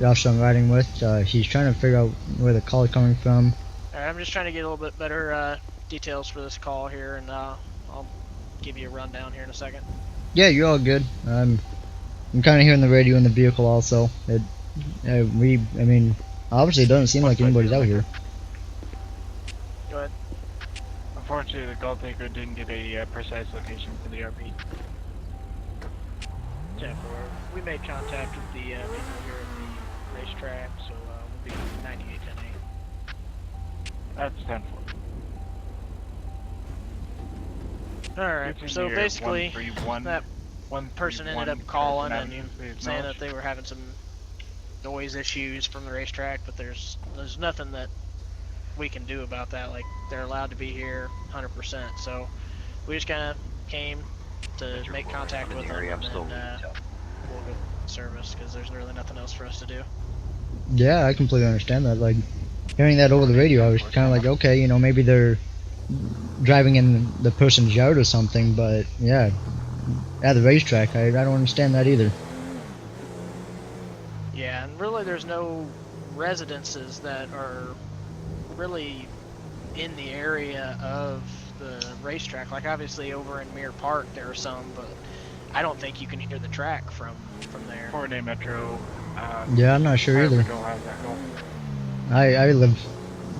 officer I'm riding with, he's trying to figure out where the call is coming from. Alright, I'm just trying to get a little bit better details for this call here, and I'll give you a rundown here in a second. Yeah, you're all good. I'm kind of hearing the radio in the vehicle also. I mean, obviously it doesn't seem like anybody's out here. Go ahead. Unfortunately, the call taker didn't get a precise location for the RP. 10-4. We made contact with the people here at the racetrack, so we'll be 98-10-8. That's 10-4. Alright, so basically, that person ended up calling and saying that they were having some noise issues from the racetrack, but there's nothing that we can do about that. Like, they're allowed to be here 100%, so we just kind of came to make contact with them, and then we'll go service, because there's really nothing else for us to do. Yeah, I completely understand that. Like, hearing that over the radio, I was kind of like, okay, you know, maybe they're driving in the person's yard or something, but yeah, at the racetrack, I don't understand that either. Yeah, and really there's no residences that are really in the area of the racetrack. Like, obviously over in Mirror Park there are some, but I don't think you can hear the track from there. Fort Metro. Yeah, I'm not sure either. I live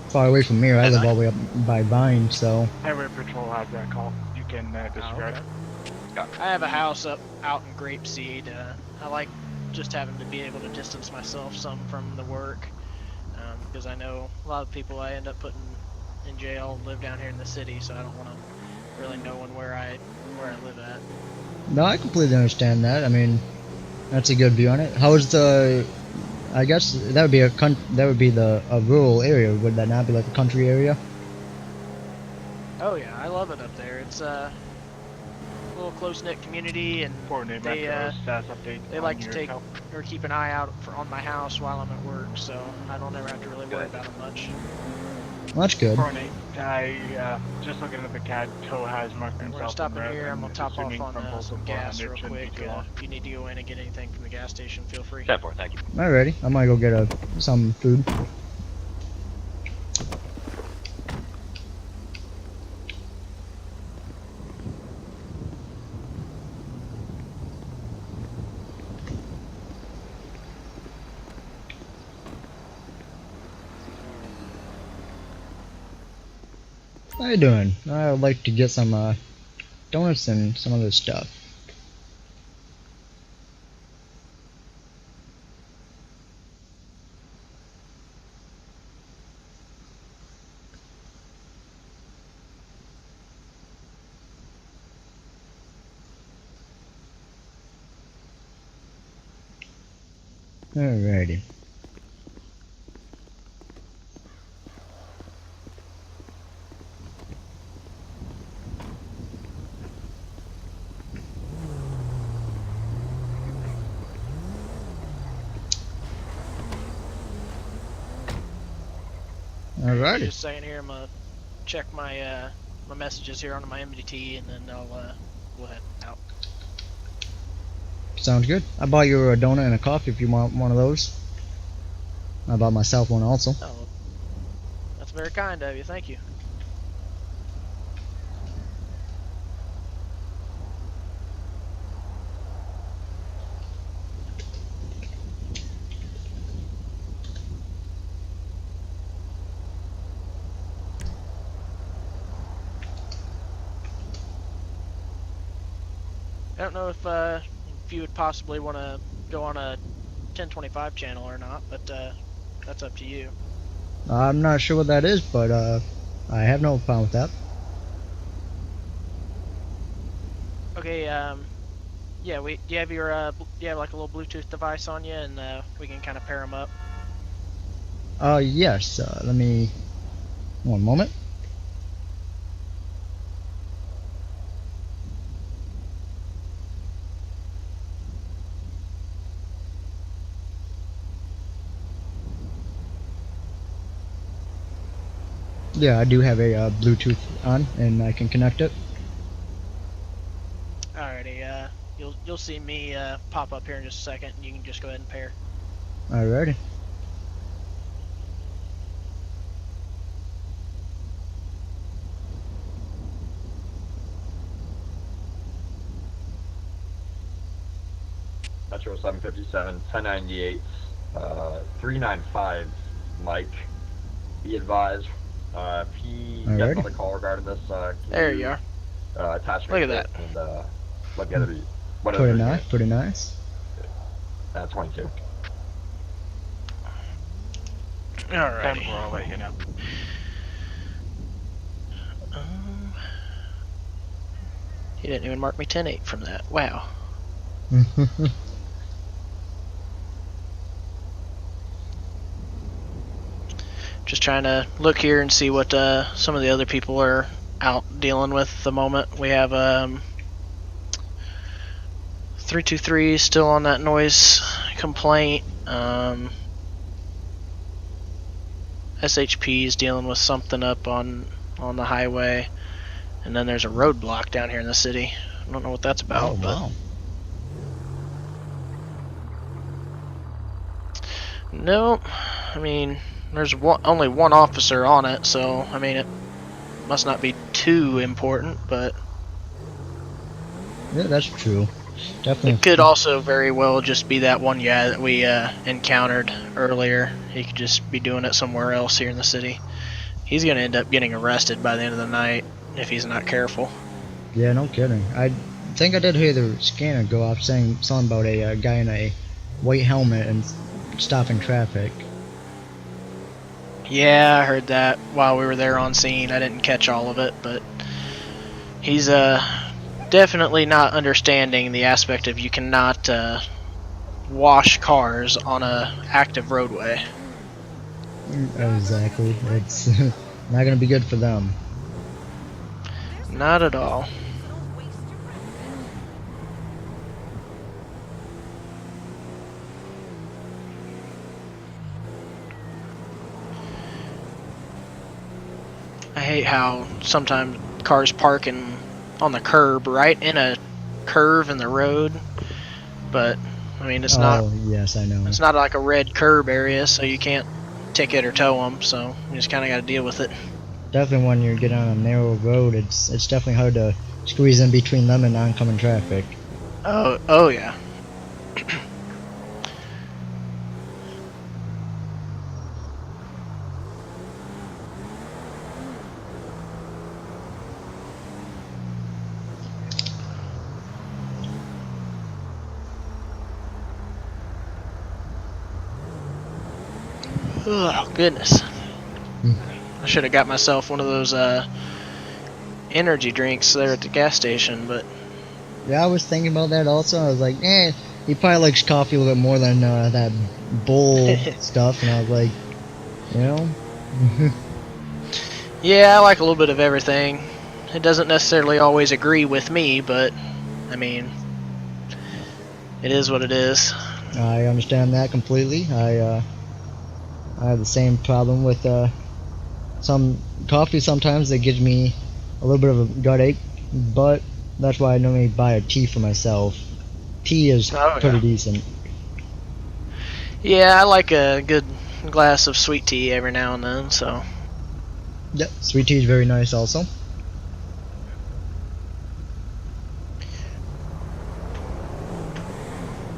far away from here. I live all the way up by Vine, so. Highway Patrol has that call. You can disregard it. I have a house out in Grapeseed. I like just having to be able to distance myself some from the work, because I know a lot of people I end up putting in jail live down here in the city, so I don't want to really know where I live at. No, I completely understand that. I mean, that's a good view on it. How is the? I guess that would be a rural area. Would that not be like a country area? Oh yeah, I love it up there. It's a little close-knit community, and they like to take or keep an eye out on my house while I'm at work, so I don't ever have to really worry about them much. Well, that's good. I just looking at the CAD, Toe has marked himself. We're gonna stop in here. I'm gonna top off on from some gas real quick. If you need to go in and get anything from the gas station, feel free. 10-4, thank you. Alrighty, I might go get some food. How you doing? I'd like to get some donuts and some other stuff. Alrighty. Alrighty. Just saying here, I'm gonna check my my messages here on my MDT, and then I'll go ahead out. Sounds good. I bought you a donut and a coffee if you want one of those. I bought myself one also. Oh, that's very kind of you. Thank you. I don't know if you would possibly want to go on a 1025 channel or not, but that's up to you. I'm not sure what that is, but I have no problem with that. Okay, yeah, do you have your do you have like a little Bluetooth device on you, and we can kind of pair them up? Yes. Let me. One moment. Yeah, I do have a Bluetooth on, and I can connect it. Alrighty, you'll see me pop up here in just a second, and you can just go ahead and pair. Alrighty. Metro 757, 1098, 395, Mike. Be advised. If he gets another call regarding this, there you are. Attachment. Look at that. And look at it. Pretty nice. Pretty nice. 22. Alright. I'll let you know. He didn't even mark me 10-8 from that. Wow. Just trying to look here and see what some of the other people are out dealing with at the moment. We have 323 still on that noise complaint. SHP is dealing with something up on the highway, and then there's a roadblock down here in the city. I don't know what that's about. Oh, wow. No, I mean, there's only one officer on it, so I mean it must not be too important, but yeah, that's true. Definitely. It could also very well just be that one guy that we encountered earlier. He could just be doing it somewhere else here in the city. He's gonna end up getting arrested by the end of the night if he's not careful. Yeah, no kidding. I think I did hear the scanner go off saying something about a guy in a white helmet and stopping traffic. Yeah, I heard that while we were there on scene. I didn't catch all of it, but he's definitely not understanding the aspect of you cannot wash cars on a active roadway. Exactly. It's not going to be good for them. Not at all. I hate how sometimes cars parking on the curb, right in a curve in the road. But I mean, it's not. Yes, I know. It's not like a red curb area, so you can't ticket or tow them. So you just kind of got to deal with it. Definitely, when you get on a narrow road, it's definitely hard to squeeze in between them and oncoming traffic. Oh yeah. Oh goodness. I should have got myself one of those energy drinks there at the gas station, but yeah, I was thinking about that also. I was like, he probably likes coffee a little bit more than that bowl stuff, and I was like, you know. Yeah, I like a little bit of everything. It doesn't necessarily always agree with me, but I mean, it is what it is. I understand that completely. I have the same problem with some coffee. Sometimes that gives me a little bit of a gut ache, but that's why I normally buy a tea for myself. Tea is pretty decent. Yeah, I like a good glass of sweet tea every now and then, so. Yep, sweet tea is very nice also.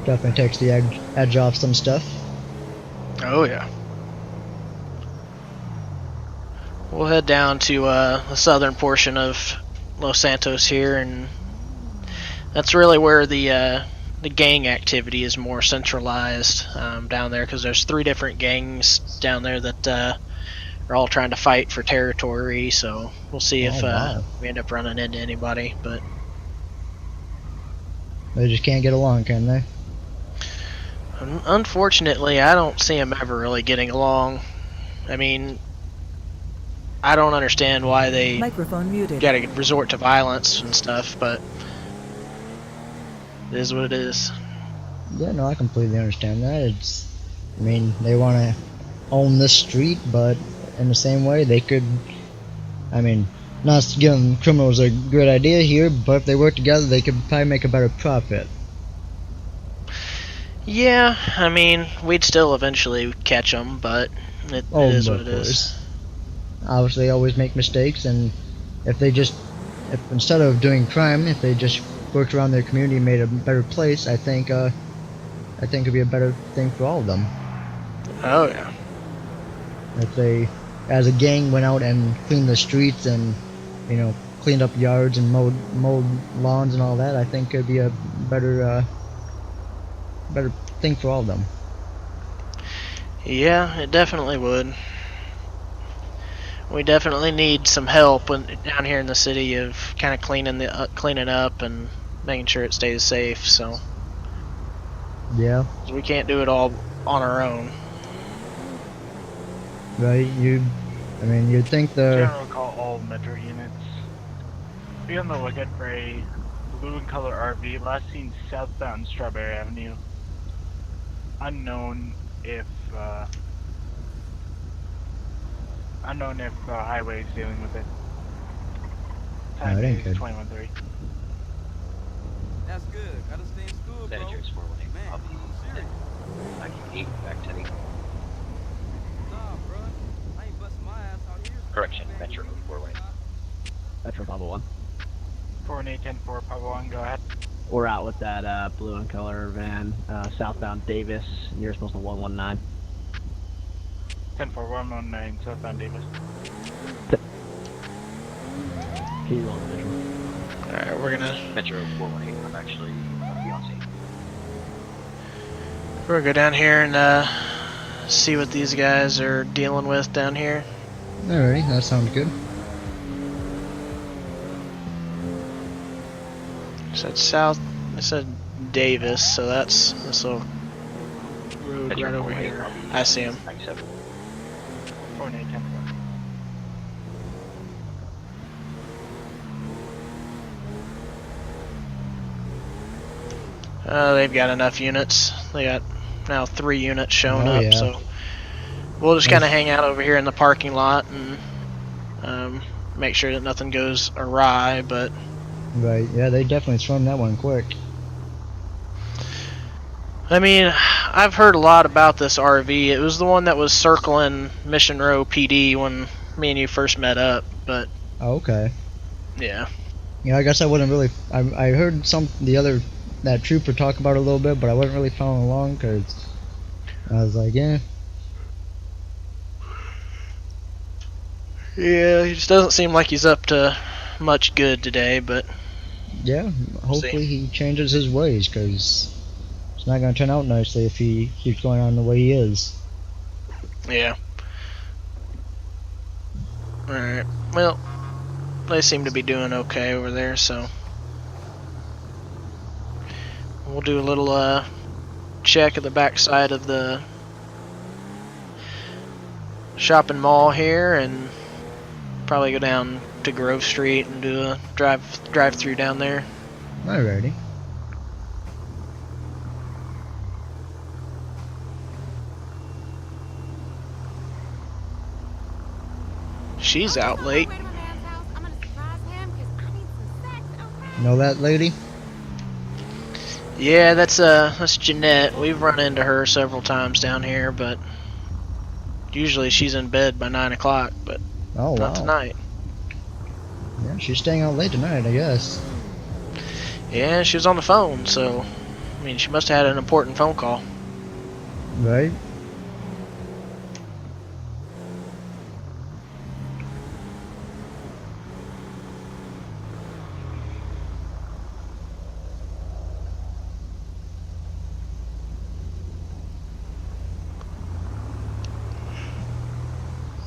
Definitely takes the edge off some stuff. Oh yeah. We'll head down to the southern portion of Los Santos here, and that's really where the gang activity is more centralized down there, because there's 3 different gangs down there that are all trying to fight for territory. So we'll see if we end up running into anybody, but they just can't get along, can they? Unfortunately, I don't see them ever really getting along. I mean, I don't understand why they gotta resort to violence and stuff, but it is what it is. Yeah, no, I completely understand that. I mean, they want to own this street, but in the same way, they could, I mean, not giving criminals a good idea here, but if they work together, they could probably make a better profit. Yeah, I mean, we'd still eventually catch them, but it is what it is. Obviously, they always make mistakes, and if instead of doing crime, if they just worked around their community and made a better place, I think it'd be a better thing for all of them. Oh yeah. If they, as a gang, went out and cleaned the streets and, cleaned up yards and mowed lawns and all that, I think it'd be a better thing for all of them. Yeah, it definitely would. We definitely need some help down here in the city of kind of cleaning up and making sure it stays safe. So yeah, we can't do it all on our own. Right? You'd think the General call all metro units. Be on the lookout for a blue in color RV last seen southbound Strawberry Avenue. Unknown if highway is dealing with it. Time is 21:30. That's good. Gotta stay in school, bro. Sanitary 418. I'll be I can 8 back 10. Nah, bro. I ain't busting my ass out here. Correction, Metro 418. Metro Pablo 1. 41810-4 Pablo 1, go ahead. We're out with that blue and color van, southbound Davis, nearest postal 119. 10-4-119, southbound Davis. Can you roll the visual? Alright, we're gonna... Metro 418, I'm actually on scene. We're gonna go down here and see what these guys are dealing with down here. Alrighty, that sounds good. It said Davis, so that's this little road right over here. I see him. 41810-4. They've got enough units. They got now 3 units showing up, yeah. so we'll just kind of hang out over here in the parking lot and make sure that nothing goes awry. But right, yeah, they definitely stormed that one quick. I mean, I've heard a lot about this RV. It was the one that was circling Mission Row PD when me and you first met up, but Oh, okay. yeah. Yeah, I guess I wasn't really. I heard that trooper talk about it a little bit, but I wasn't really following along because I was like, yeah. Yeah, he just doesn't seem like he's up to much good today, but Yeah, hopefully he changes his ways because it's not going to turn out nicely if he keeps going on the way he is. yeah. Alright, well, they seem to be doing okay over there, so we'll do a little check at the back side of the shopping mall here and probably go down to Grove Street and do a drive through down there. Alrighty. She's out late. Know that lady? Yeah, that's Jeanette. We've run into her several times down here, but usually she's in bed by 9 o'clock, but Oh, not wow. tonight. Yeah, she's staying out late tonight, I guess. Yeah, she was on the phone, so I mean, she must have had an important phone call. Right?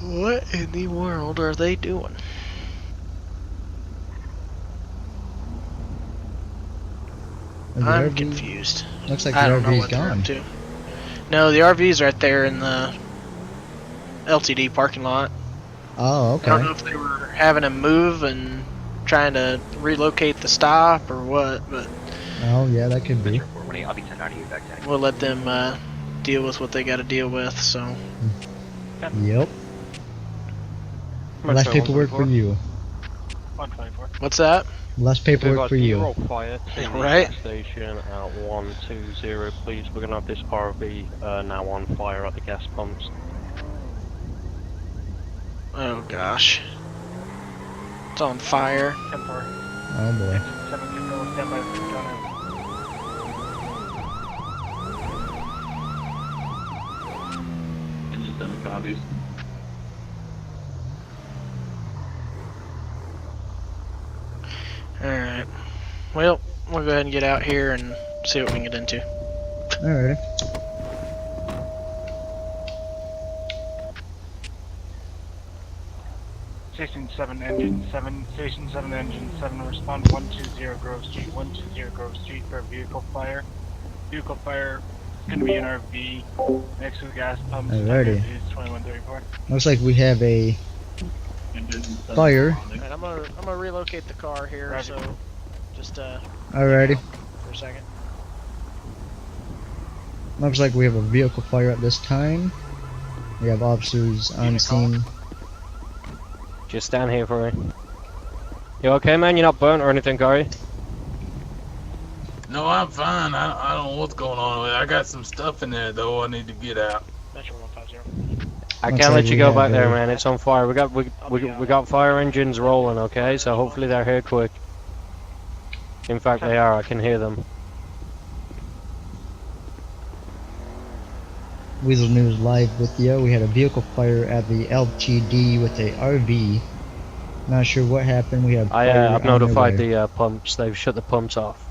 What in the world are they doing? I'm confused. Looks like the I don't know RV's what they're gone. up to. No, the RV's right there in the LTD parking lot. Oh, okay. I don't know if they were having him move and trying to relocate the stop or what, but Oh, yeah, that could be. I'll be 10 out of you back then. we'll let them deal with what they got to deal with. So Yep. Less paperwork for you. 124. what's that? Less paperwork for you. Roll quiet. Right. Station at 120, please. We're gonna have this RV now on fire at the gas pumps. Oh gosh, it's on fire. 10-4. Oh boy. 7 control, stand by for John. Engine 7 copies. Alright. Well, we'll go ahead and get out here and see what we can get into. Alrighty. Station 7 engine 7, Station 7 engine 7, respond 120 Grove Street, 120 Grove Street for a vehicle fire. Vehicle fire is going to be an RV next to the gas pump. Alrighty. Is 2134. Looks like we have a fire. Alright, I'm gonna relocate the car here, Roger. so just Alrighty. for a second. Looks like we have a vehicle fire at this time. We have officers on scene. Just stand here for me. You okay, man? You're not burnt or anything, are you? No, I'm fine. I don't know what's going on with it. I got some stuff in there though I need to get out. Metro 150. I Looks can't like let you we go have back there, a- man. It's on fire. We got fire engines rolling, okay? So hopefully they're here quick. In fact, they are. I can hear them. Weazel News live with you. We had a vehicle fire at the LTD with a RV. Not sure what happened. We have. I've notified the pumps. They've shut the pumps off.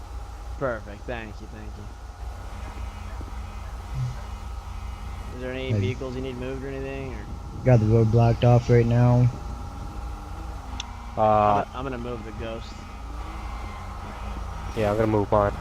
Perfect. Thank you. Is there any Hey. vehicles you need moved or anything? Or? Got the road blocked off right now. I'm gonna move the Ghost. Yeah, I'm gonna move mine.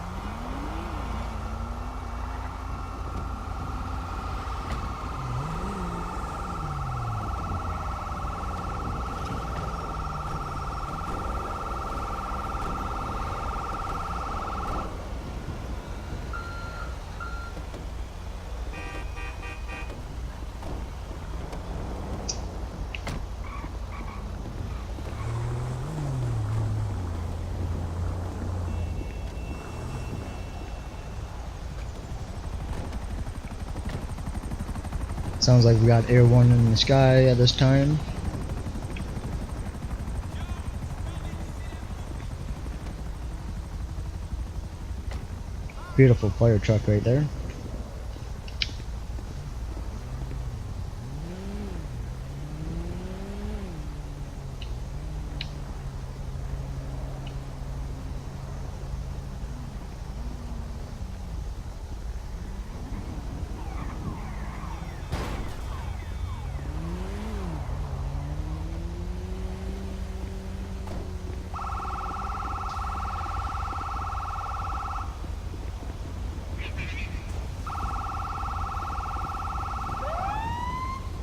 Sounds like we got Air 1 in the sky at this time. Beautiful fire truck right there.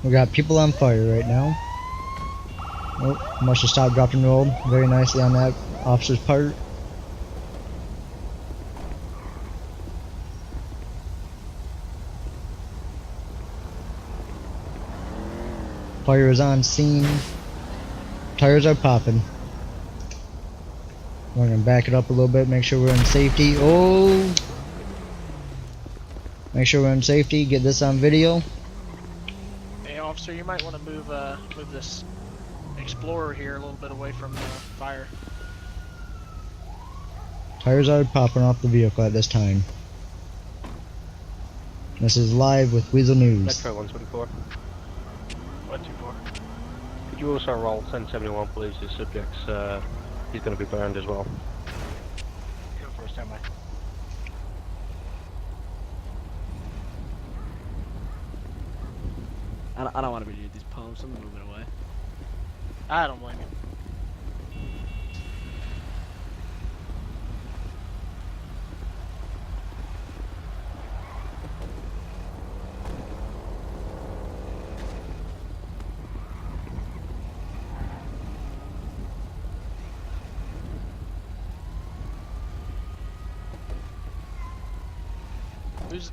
We got people on fire right now. Oh, must have stopped, dropped, and rolled very nicely on that officer's part. Fire is on scene. Tires are popping. We're gonna back it up a little bit, make sure we're in safety. Oh! Make sure we're in safety, get this on video. Hey officer, you might want to move this Explorer here a little bit away from the fire. Tires are popping off the vehicle at this time. This is live with Weazel News. Metro 124. 124. Could you also roll 1071 please? The subject's, he's going to be burned as well. Go for a standby. I don't want to be near these pumps. I'm moving away. I don't blame you.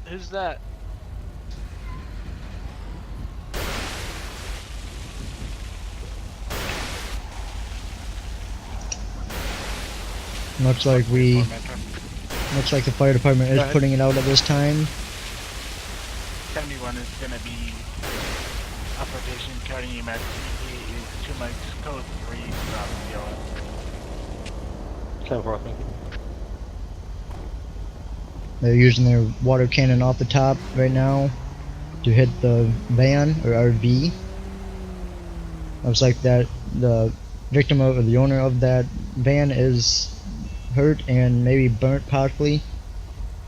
Who's that? Looks like the fire department is putting it out at this time. 71 is going to be up rotation, carrying him at is 2 mics, code 3, yellow. 10-4, thank you. They're using their water cannon off the top right now to hit the van or RV. Looks like that the victim or the owner of that van is hurt and maybe burnt possibly.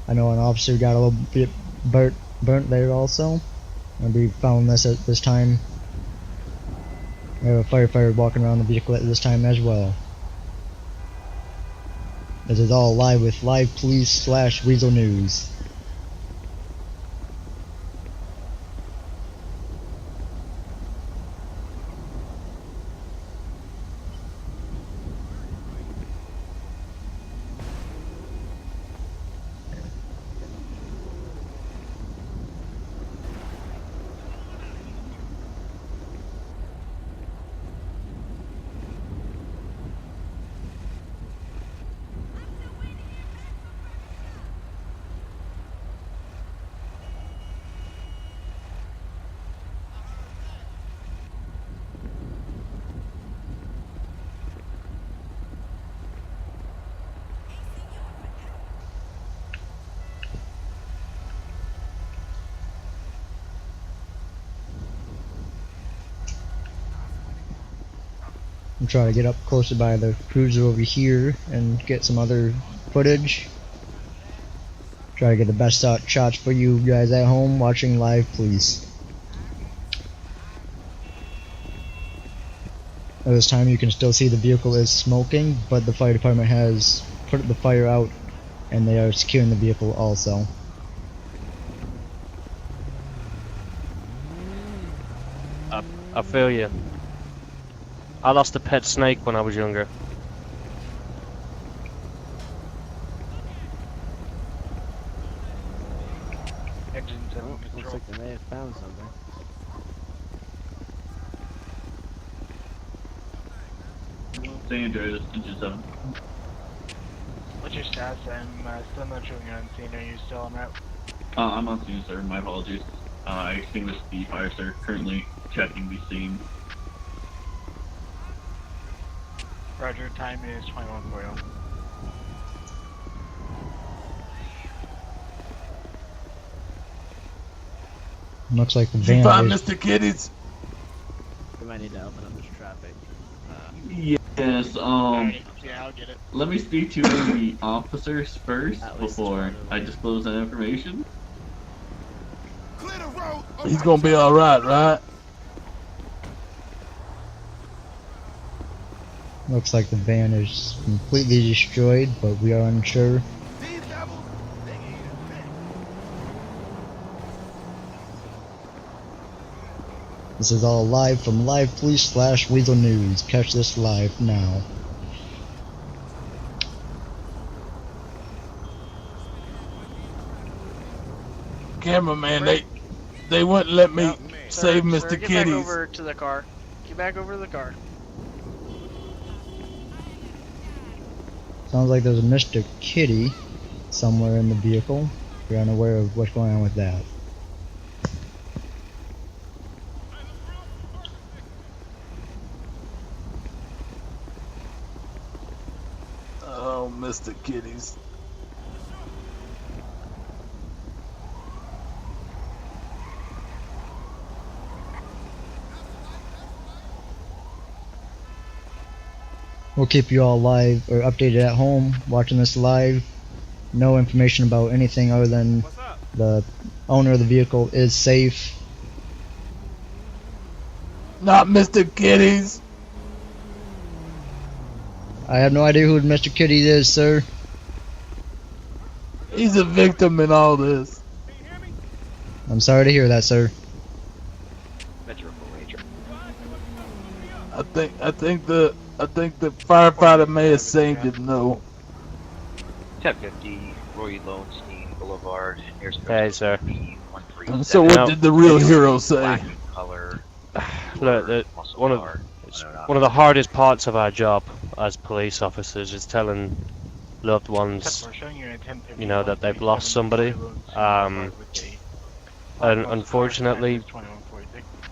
I know an officer got a little bit burnt there also. I'll be following this at this time. We have a firefighter walking around the vehicle at this time as well. This is all live with Live Police / Weazel News. I'm trying to get up closer by the cruiser over here and get some other footage. Try to get the best shots for you guys at home watching Live Police. At this time you can still see the vehicle is smoking, but the fire department has put the fire out and they are securing the vehicle also. I feel you. I lost a pet snake when I was younger. Looks like they may have found something. Andrew, engine 7. What's your stats? I'm still not showing you on scene. Are you still on route? I'm on scene, sir. My apologies. I extinguished the fire, sir. Currently checking the scene. Roger, time is 21:40. Looks like the Did you van find is... Mr. Kitties? We might need to open up this traffic. Yes, Yeah, I'll get it. let me speak to the officers first before I disclose that information. He's gonna be alright, right? Looks like the van is completely destroyed, but we are unsure. This is all live from Live Police / Weazel News. Catch this live now. Cameraman, they wouldn't let me save Mr. Sir, get Kitties. back over to the car. Get back over to the car. Sounds like there's a Mr. Kitty somewhere in the vehicle. We're unaware of what's going on with that. Oh, Mr. Kitties. We'll keep you all live or updated at home watching this live. No information about anything other than the owner of the vehicle is safe. Not Mr. Kitties. I have no idea who Mr. Kitty is, sir. He's a victim in all this. I'm sorry to hear that, sir. I think the firefighter may have saved him, no. 1050 Roy Lowenstein Boulevard. Hey, sir. So what did the real hero say? Look, one of the hardest parts of our job as police officers is telling loved ones, you know, that they've lost somebody. And unfortunately,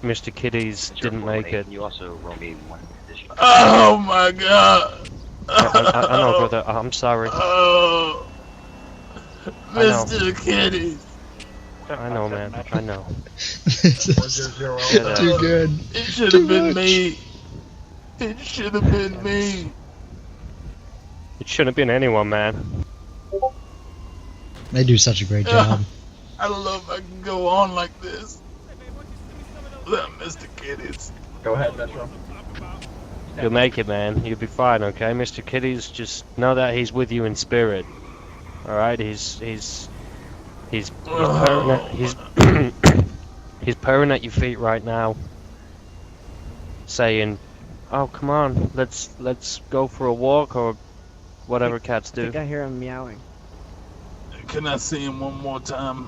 Mr. Kitties didn't make it. You also roll me one condition. Oh my God! I know, brother. I'm sorry. Oh, Mr. Kitties. I know, man. I know. Too good. It should have been me. It should have been me. It shouldn't have been anyone, man. They do such a great job. I don't know if I can go on like this. Mr. Kitties. Go ahead, Metro. You'll make it, man. You'll be fine, okay? Mr. Kitties, just know that he's with you in spirit. Alright? He's purring at your feet right now, saying, "Oh, come on, let's go for a walk," or whatever cats do. I think I hear him meowing. Can I see him one more time?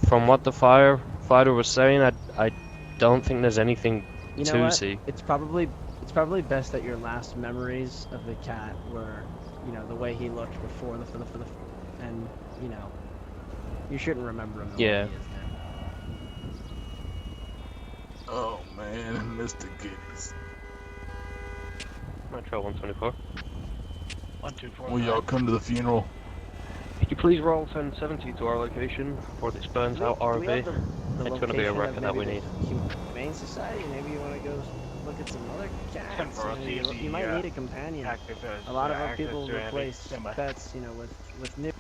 From what the firefighter was saying, I don't think there's anything You know to what? see. It's probably best that your last memories of the cat were, you know, the way he looked before and you know, you shouldn't remember him. Yeah. Oh man, Mr. Kitties. Metro 124. 124. Will y'all come to the funeral? Could you please roll 1070 to our location for this burns out RV? The It's going to be a location record of that we maybe need. the Humane Society. Maybe you want to go look at some other cats. You might need a companion. A lot of our people replace pets, you know, with new.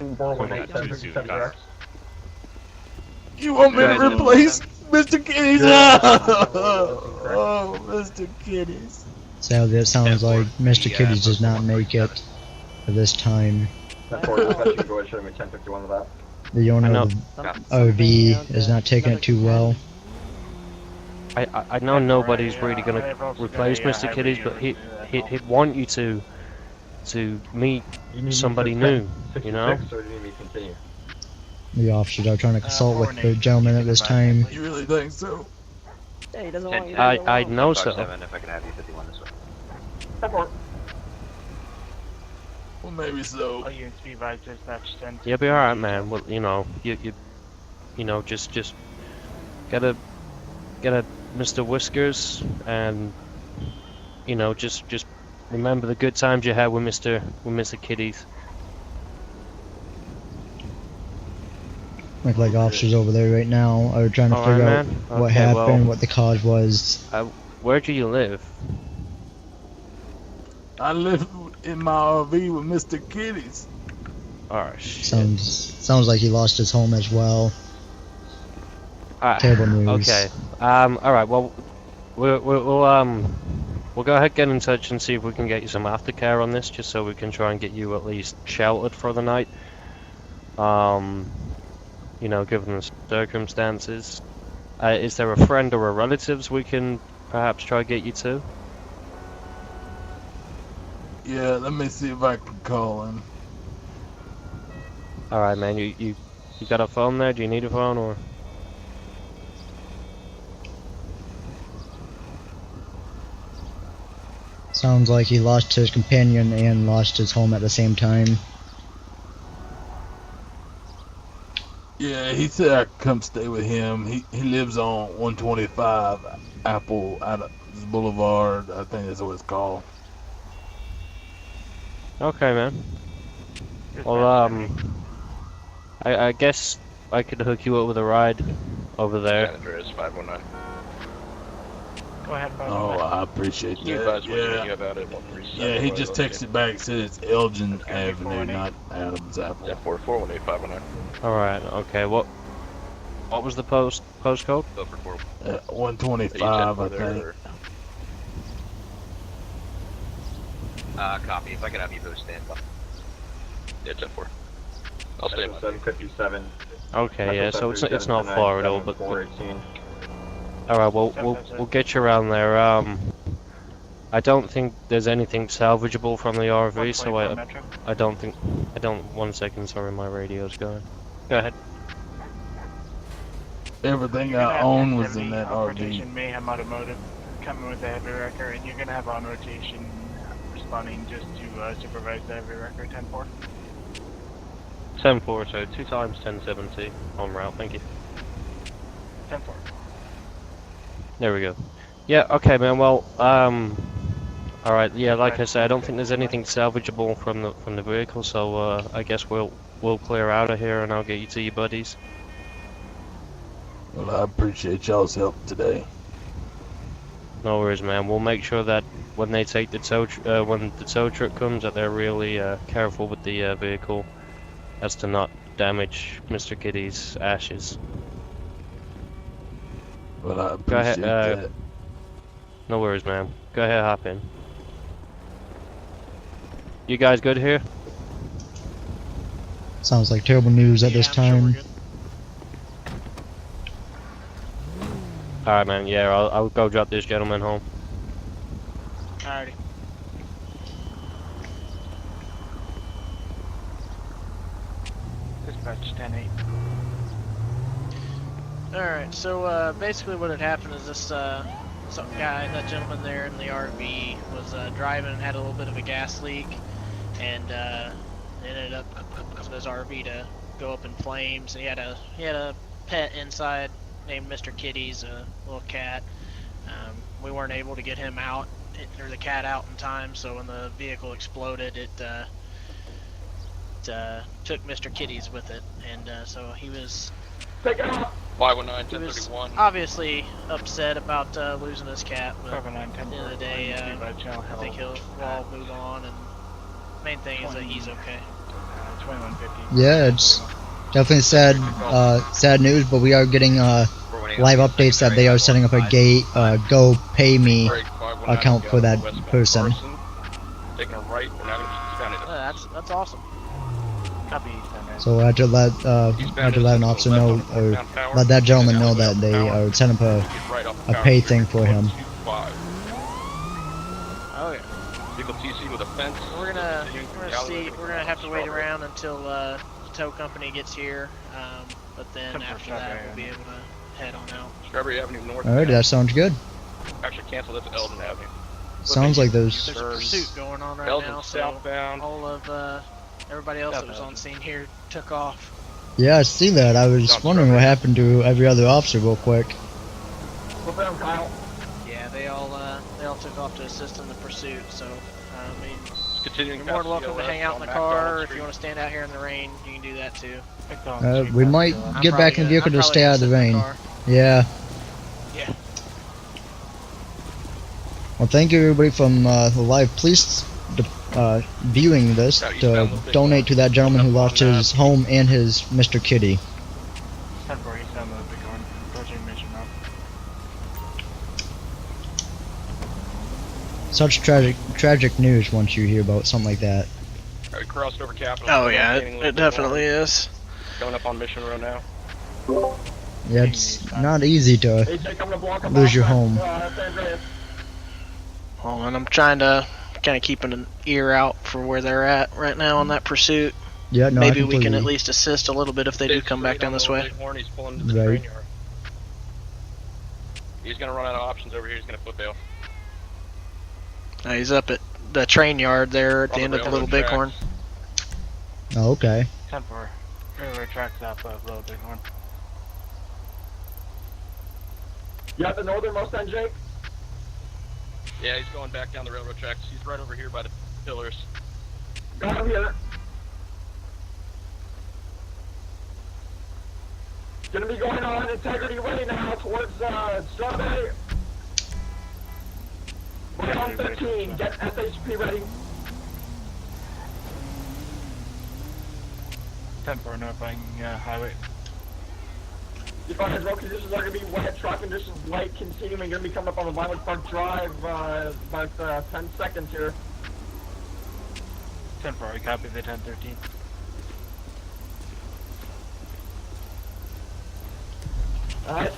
You want me to replace Mr. Kitties? Oh, Mr. Kitties. Sadly, it sounds like Mr. Kitty does not make it for this time. The owner of the RV is not taking it too well. I know nobody's really going to replace Mr. Kitties, but he'd want you to meet somebody new, you know? The officers are trying to consult with the gentleman at this time. You really think so? Yeah, he doesn't want you to I know so. If I could have you 51 this way. Well, maybe so. All units be advised, dispatch 10. You'll be alright, man. Well, you know, you you know, just get a Mr. Whiskers, and you know, just remember the good times you had with Mr. Kitties. Look like officers over there right now are trying to figure out what happened, what the cause was. Where do you live? I live in my RV with Mr. Kitties. Oh shit. Sounds like he lost his home as well. Terrible news. Okay. All right. Well, we'll go ahead, get in touch, and see if we can get you some aftercare on this, just so we can try and get you at least sheltered for the night. You know, given the circumstances. Is there a friend or a relatives we can perhaps try to get you to? Yeah, let me see if I can call him. All right, man. You got a phone there? Do you need a phone or? Sounds like he lost his companion and lost his home at the same time. Yeah, he said I could come stay with him. He lives on 125 Apple Adams Boulevard. I think that's what it's called. Okay, man. Well, I guess I could hook you up with a ride over there. Address 519. Go ahead, Oh, I appreciate that. Yeah, he just texted back, said it's Elgin Avenue, not Adams Apple. Yeah, 4418519. All right. Okay. What was the postcode? 125, I think. Copy. If I could have you both stand by. Yeah, 10-4. I'll stay by. 757. Okay. Yeah. So it's not far at all, but. All right. Well, we'll get you around there. I don't think there's anything salvageable from the RV, so I don't think. 1 second. Sorry, my radio's going. Go ahead. Everything I own was in that RV. Mayhem Automotive coming with the heavy wrecker, and you're gonna have on rotation responding just to supervise the heavy wrecker. 10-4. 10-4. So 2 times 1070 on route. Thank you. 10-4. There we go. Yeah. Okay, man. Well. All right. Yeah. Like I said, I don't think there's anything salvageable from the vehicle, so I guess we'll clear out of here, and I'll get you to your buddies. Well, I appreciate y'all's help today. No worries, man. We'll make sure that when they take the when the tow truck comes, that they're really careful with the vehicle, as to not damage Mr. Kitty's ashes. Well, I appreciate that. No worries, man. Go ahead, hop in. You guys good here? Sounds like terrible news at this time. Alright, man. Yeah, I'll go drop this gentleman home. Alrighty. Dispatch 10-8. Alright, so basically what had happened is this some guy, that gentleman there in the RV, was driving and had a little bit of a gas leak, and ended up causing his RV to go up in flames. He had a pet inside named Mr. Kitties, a little cat. We weren't able to get him out, or the cat out in time, so when the vehicle exploded, it took Mr. Kitties with it, and so he was 519 1031. Obviously upset about losing his cat, but at the end of the day, I think we'll all move on, and main thing is that he's okay. 2150. Yeah, it's definitely sad news, but we are getting live updates that they are setting up a Go Pay Me account for that person. Taking a right, we're not gonna that's awesome. Copy. So I had to let an officer know, or let that gentleman know that they are setting up a pay thing for him. Oh yeah. Vehicle TC with a fence. We're gonna have to wait around until the tow company gets here, but then after that we'll be able to head on out. Strawberry Avenue North. Alright, that sounds good. Actually cancel that to Eldon Avenue. Sounds like there's a pursuit going on right Eldon now, so southbound. all of everybody else that was on scene here took off. Yeah, I see that. I was wondering what happened to every other officer real quick. Flip around, Kyle. Yeah, they all took off to assist in the pursuit. So, I mean, Continuing you're more than welcome to hang out in the car. If you want to stand out here in the rain, you can do that too. We might get back in the vehicle to stay out of the rain. Yeah. Yeah. Well, thank you everybody from the live police viewing this to donate to that gentleman who lost his home and his Mr. Kitty. 10-4, he's down the big one. Approaching mission now. Such tragic news once you hear about something like that. Alright, crossed over Capitol. Oh yeah, it definitely is. Coming up on Mission Road now. Yeah, it's not easy to lose your home. Well, and I'm trying to kind of keep an ear out for where they're at right now on that pursuit. Yeah, no, maybe we can at least assist a little bit if they do come back down this way. He's pulling into the train yard. He's gonna run out of options over here. He's gonna flip bail. He's up at the train yard there at the end of the Little Bighorn. Oh, okay. 10-4. Railroad tracks off of Little Bighorn. You at the northernmost end, Jake? Yeah, he's going back down the railroad tracks. He's right over here by the pillars. Got him here. Gonna be going on Integrity Way now towards Strawberry. We're on 15. Get SHP ready. 10-4, notifying highway. Defines road conditions are going to be wet, truck conditions light, continuing, going to be coming up on the Vinewood Park Drive about 10 seconds here. 10-4, copy the 10-13.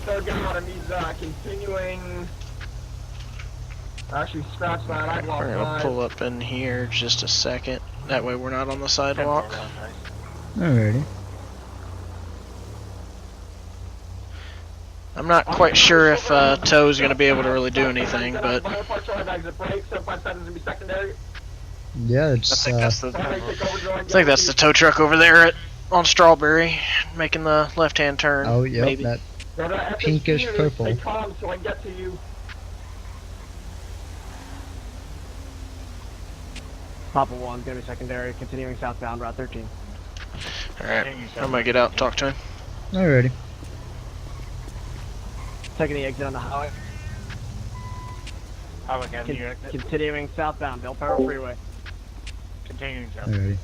Still got him, he's continuing. Actually, scratch that, I lost We're gonna pull up in here just a second. That way we're not on the sidewalk. Alrighty. I'm not quite sure if Toe's going to be able to really do anything, but yeah, it's. I think that's the tow truck over there on Strawberry, making the left-hand turn. Oh, yep, maybe. that pinkish purple. Papa 1's gonna be secondary, continuing southbound Route 13. Alright, I'm gonna get out and talk to him. Alrighty. Taking the exit on the highway. Highway Academy, exit. Continuing southbound, Bell Power Freeway. Continuing south. Alrighty.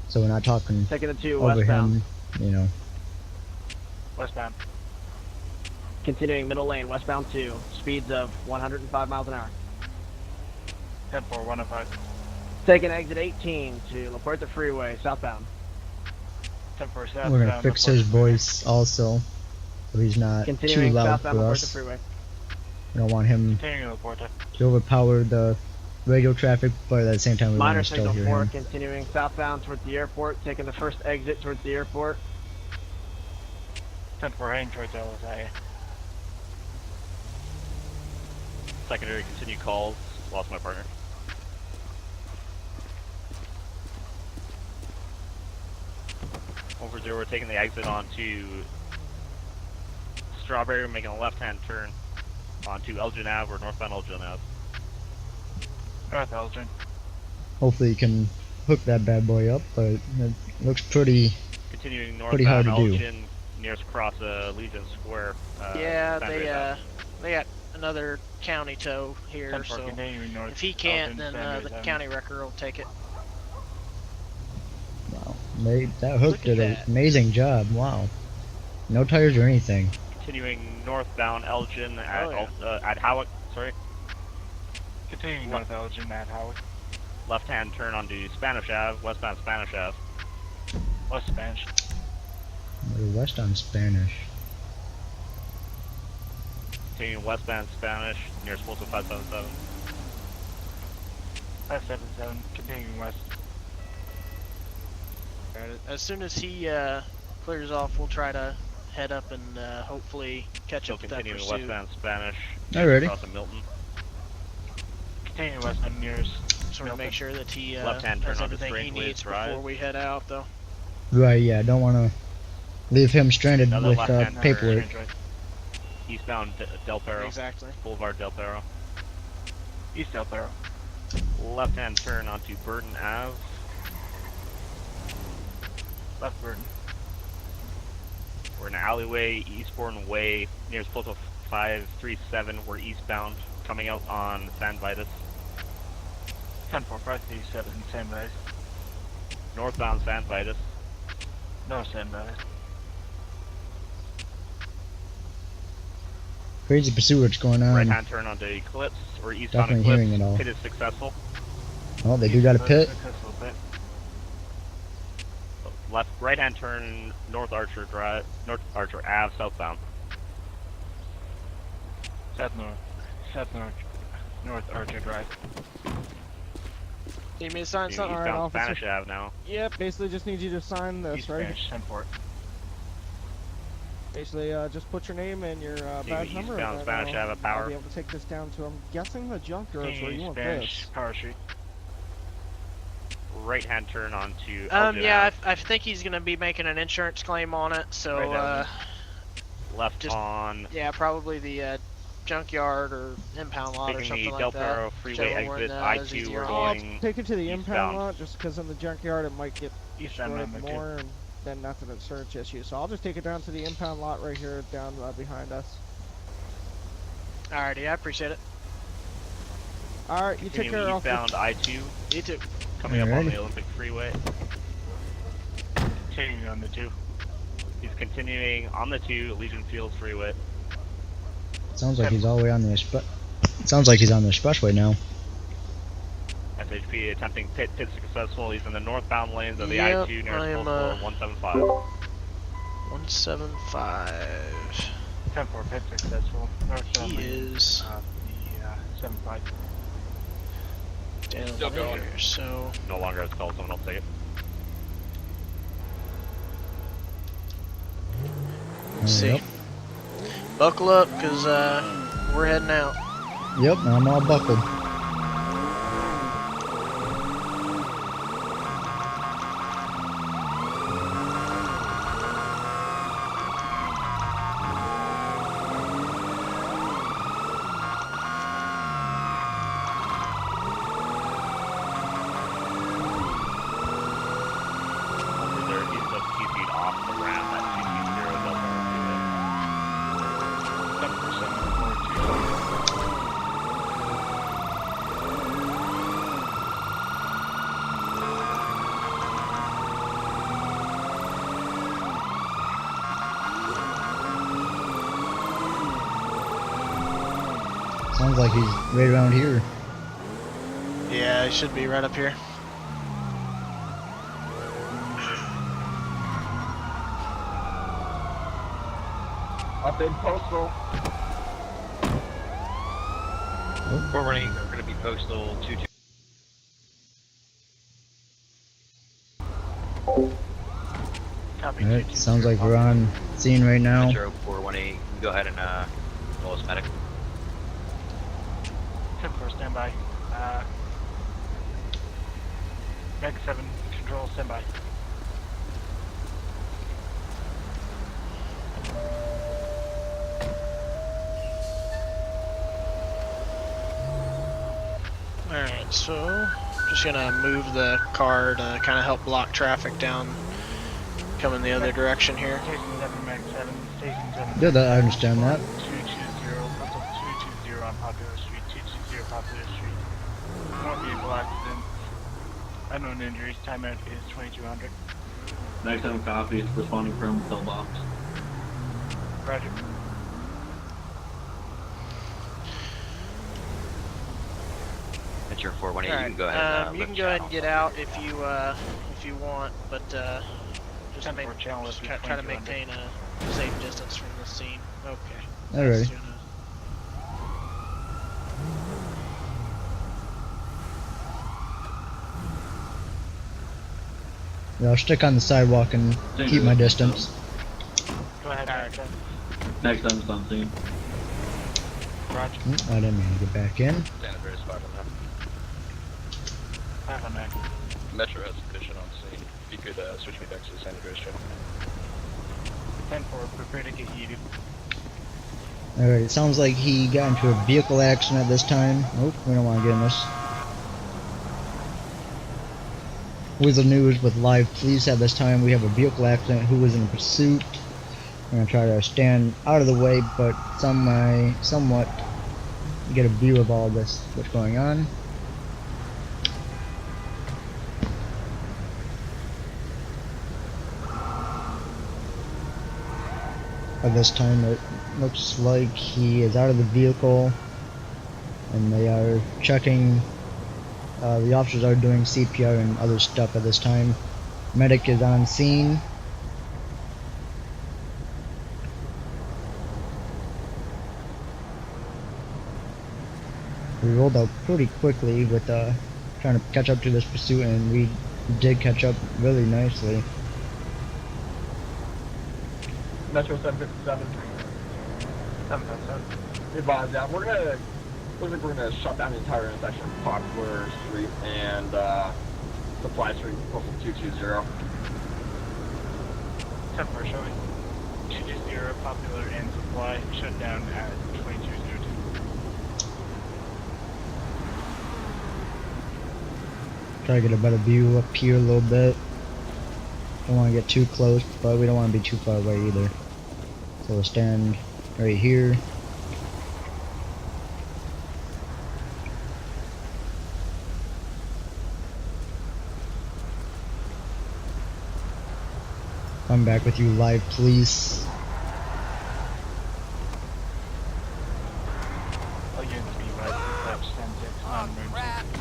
So we're not talking Taking the 2 over westbound. him, you know. Westbound. Continuing middle lane, westbound 2. Speeds of 105 miles an hour. 10-4, 105. Taking exit 18 to La Puerta Freeway, southbound. 10-4 southbound. We're gonna fix his voice also, so he's not Continuing too loud southbound for La Puerta us. Freeway. We don't want him Continuing La Puerta. to overpower the radio traffic, but at the same time we want Minor to still signal hear 4, him. continuing southbound towards the airport, taking the first exit towards the airport. 10-4 heading towards LSI. Secondary, continue calls. Lost my partner. Over 0, we're taking the exit onto Strawberry, making a left-hand turn onto Elgin Ave or northbound Elgin Ave. North Elgin. Hopefully you can hook that bad boy up, but it looks pretty Continuing pretty hard northbound to do. Elgin, nearest cross Legion Square. Yeah, Sandra Ave. they got another county tow here, 10-4 so continuing north if he can't, Elgin, then Sandra the Ave. county wrecker will take it. Wow. That hook Look at did an that. amazing job. Wow. No tires or anything. Continuing northbound Elgin at, Oh, at Howick, sorry. Continuing north Elgin at Howick. Left-hand turn onto Spanish Ave, westbound Spanish Ave. West Spanish. We're west on Spanish. Continuing westbound Spanish, near explosive 577. 577, continuing west. Alright, as soon as he clears off, we'll try to head up and hopefully catch Still up with that continuing pursuit. westbound Spanish. Alrighty. Across to Milton. Continuing westbound nearest. Sort of make sure that he Left-hand turn has onto everything he Strangways needs Drive. before we head out, though. Right, yeah, don't want to Leave him stranded Another with left-hand paperwork. turn, eastbound Del Perro. Exactly. Boulevard Del Perro. East Del Perro. Left-hand turn onto Burton Ave. Left Burton. We're in an alleyway, Eastbourne Way, near Postal 537. We're eastbound, coming out on San Vitus. 10-4, 537, San Vitus. Northbound San Vitus. No, San Vitus. Crazy pursuit, what's going on? Right-hand turn onto Eclipse, or eastbound Definitely Eclipse. hearing it all. Pit is successful. Oh, they do got a pit. Left, right-hand turn, North Archer Drive, North Archer Ave, southbound. North Archer Drive. Need me to sign something? Eastbound Alright, officer. Spanish Ave now. Yep, basically just need you to sign this, East right? Spanish, 10-4. Basically, just put your name and your badge number, eastbound and Spanish Ave, I'll Power. be able to take this down to, I'm guessing, the junkyards where you want Spanish, this. Power Street. Right-hand turn onto Yeah, I think he's gonna be making an insurance claim on it, so left just, on. Yeah, probably the junkyard or impound lot or something the like Del that. Perro freeway exit, I-2, we're going Take it to the impound eastbound. lot, just because in the junkyard it might get Eastbound destroyed number more, and then nothing to search issue. So I'll just take it down to the impound lot right here, down behind us. Alrighty, I appreciate it. Alright, you take care of eastbound I-2. You too. Coming up on the Olympic Freeway. Continuing on the 2. He's continuing on the 2, Legion Fields Freeway. Sounds like he's all the way on the Sounds like he's on the expressway now. SHP attempting pit successful. He's in the northbound lanes of the Yep, I-2 near I am, 175. 175. 10-4, pit successful. Northbound He lane is of the 75. down Still there, going. so No longer has called, someone else take it. let's see. Yep. Buckle up, cause we're heading out. Yep, I'm all buckled. There, he's just 2 feet off the ramp at 220 Del Sounds like he's right around here. Yeah, he should be right up here. Up in Postal. We're going to be Postal 22. Copy. Alright, sounds like we're on scene right now. Metro 418. Go ahead and roll us medic. 10-4, stand by. Meg 7, control, stand by. Alright, so just gonna move the car to kind of help block traffic down coming the other direction here. Station 7, Meg 7, Station 7. Yeah, I understand that. 220, Postal 220 on Popular Street, 220 Popular Street. No vehicle accident. Unknown injuries, timeout is 2200. Next time copy is responding from cell box. Roger. Metro 418. Alright, You can go ahead and you can go ahead and get out if you want, but just 10-4 channel is try to maintain a safe distance from the scene. Okay. Alright. Yeah, I'll stick on the sidewalk and keep my distance. Go ahead, Meg 7. Next time it's on scene. Roger. I didn't mean to get back in. San Andreas 5 on that. 5 on Meg. Metro has a condition on scene. If you could switch me back to the San Andreas channel. 10-4, prepare to get yeeted. Alright, it sounds like he got into a vehicle accident this time. Nope, we don't want to get in this. Weazel News with live police at this time. We have a vehicle accident. Who was in pursuit? I'm going to try to stand out of the way, but somewhat get a view of all this, what's going on. At this time it looks like he is out of the vehicle and they are checking, the officers are doing CPR and other stuff at this time. Medic is on scene. We rolled out pretty quickly with trying to catch up to this pursuit, and we did catch up really nicely. Metro 757. 757. Advise that we're gonna shut down the entire intersection of Poplar Street and Supply Street, postal 220. 10-4 showing. 220 Popular and Supply shut down at 2202. Try to get a better view up here a little bit. Don't want to get too close, but we don't want to be too far away either. So we'll stand right here. I'm back with you live, police. All units be right to left 10-6 on emergency.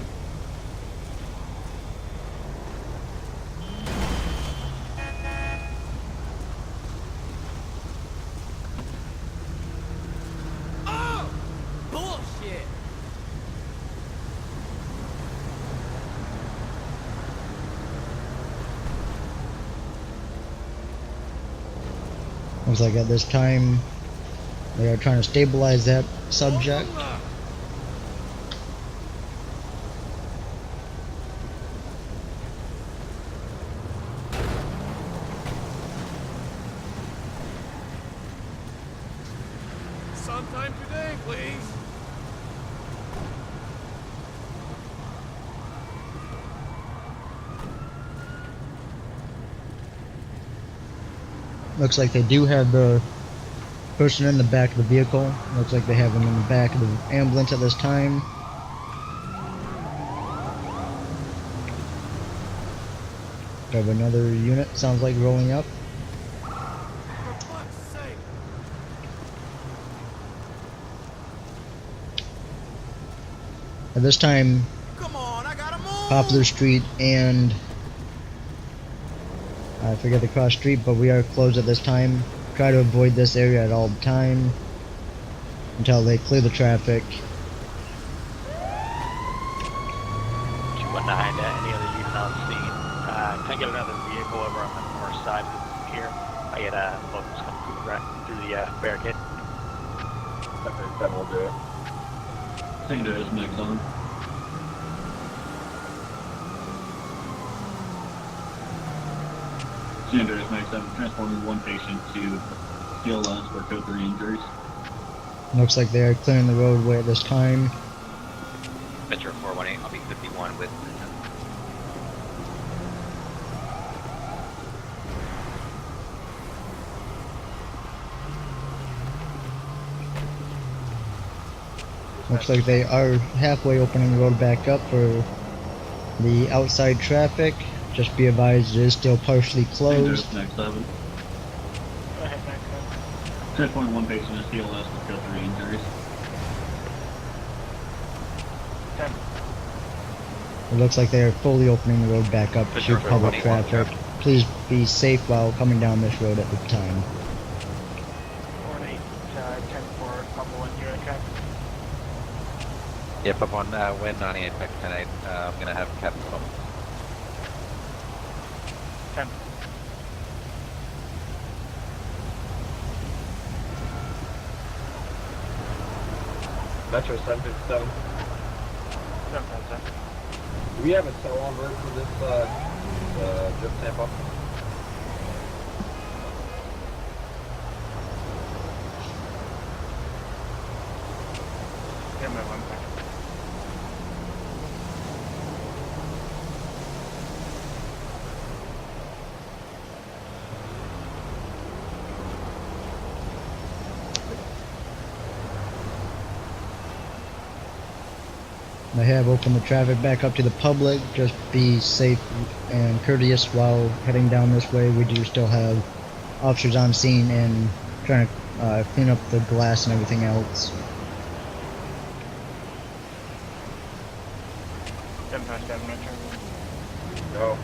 Bullshit! Looks like at this time they are trying to stabilize that subject. Sometime today, please. Looks like they do have the person in the back of the vehicle. Looks like they have him in the back of the ambulance at this time. We have another unit, sounds like, rolling up. At this time, Poplar Street and I forget the cross street, but we are closed at this time. Try to avoid this area at all time until they clear the traffic. 219, any other unit on scene? Can I get another vehicle over on the north side here? I get locals come through the barricade. Then we'll do it. St. Andreas mix on. St. Andreas mix on, transporting one patient to CLS for code 3 injuries. Looks like they are clearing the roadway at this time. Metro 418, I'll be 51 with. Looks like they are halfway opening the road back up for the outside traffic. Just be advised, it is still partially closed. St. Andreas next 7. Go ahead, next one. Transporting one patient to CLS for code 3 injuries. 10. It looks like they are fully opening the road back up to public traffic. Please be safe while coming down this road at the time. 48, 10-4, couple 1 here, okay? Yep, up on Win 98 back tonight. I'm gonna have Captain come. 10. Metro 757. 757. Do we have a tow-on route for this drip sample? me 1 second. I have opened the traffic back up to the public. Just be safe and courteous while heading down this way. We do still have officers on scene and trying to clean up the glass and everything else. 1057 Metro. Go.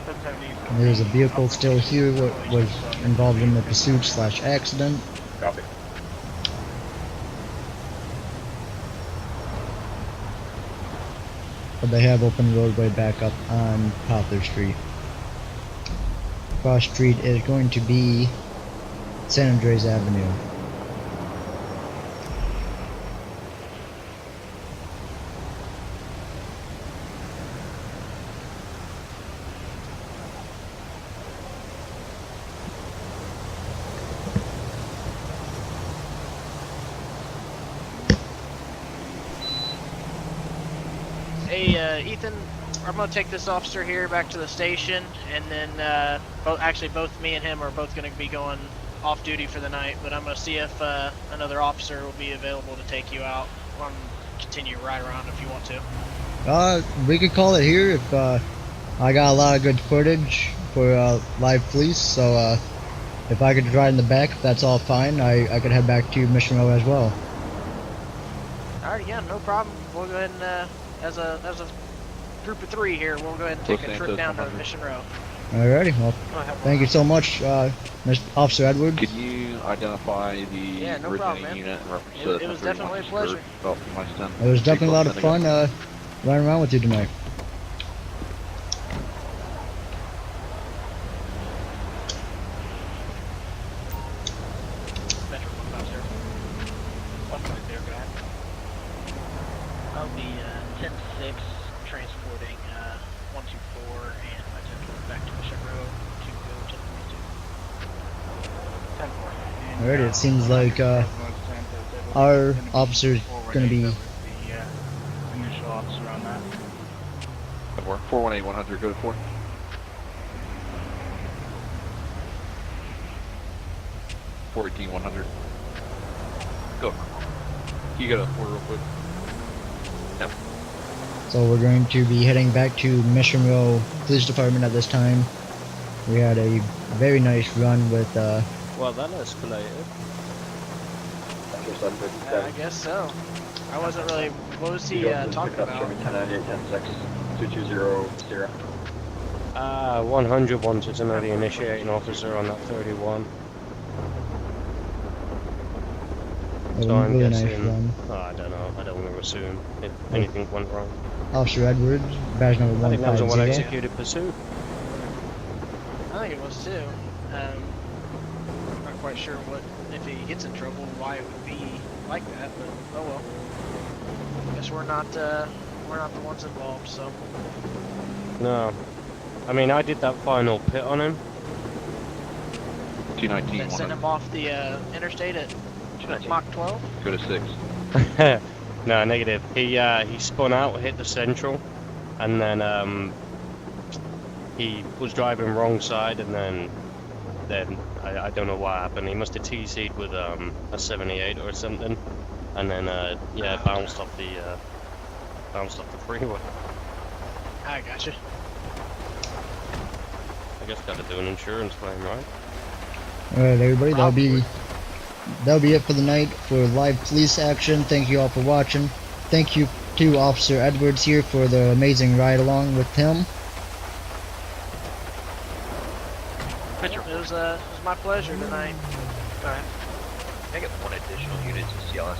770. There's a vehicle still here that was involved in the pursuit/accident. Copy. But they have opened the roadway back up on Poplar Street. Cross street is going to be San Andreas Avenue. Hey, Ethan, I'm gonna take this officer here back to the station, and then both me and him are both gonna be going off duty for the night. But I'm gonna see if another officer will be available to take you out. Or continue right around if you want to. We could call it here if I got a lot of good footage for live police. So if I could ride in the back, if that's all fine, I could head back to Mission Row as well. Alright, yeah, no problem. We'll go ahead and as a group of 3 here, we'll go ahead and take a trip down to Mission Row. Alrighty, well, thank you so much, Mr. Officer Edwards. Could you identify the no originating problem, unit and reference It- it was definitely a pleasure. It was definitely a lot of fun riding around with you tonight. Metro 150. 150, go ahead. I'll be 10-6 transporting 124 and my 10 back to Mission Row to go to 10-4. Alrighty, it seems like our officer's gonna be. The initial officer on that. 418 100, go to 4. 418 100. Go. You go to 4 real quick. Yep. So we're going to be heading back to Mission Row Police Department at this time. We had a very nice run with Well, that escalated. I guess so. I wasn't really. What was he talking about? 2200. 100 wanted to know the initiating officer on that 31. So I'm really guessing. nice run. Oh, I don't know. I don't want to assume if anything went wrong. Officer Edwards, badge number I think that was a 150. well-executed pursuit. I think it was too. Not quite sure what if he gets in trouble, why it would be like that, but oh well. Guess we're not the ones involved, so. No. I mean, I did that final pit on him. 219 Then send him off the interstate at Mach 12. Go to 6. No, negative. He spun out, hit the central, and then he was driving wrong side, and then I don't know what happened. He must have TC'd with a 78 or something, and then yeah, bounced off the freeway. I gotcha. I guess gotta do an insurance claim, right? Alright, everybody, that'll be it for the night for live police action. Thank you all for watching. Thank you to Officer Edwards here for the amazing ride along with him. It was my pleasure tonight. Alright. I got 1 additional unit to CLS.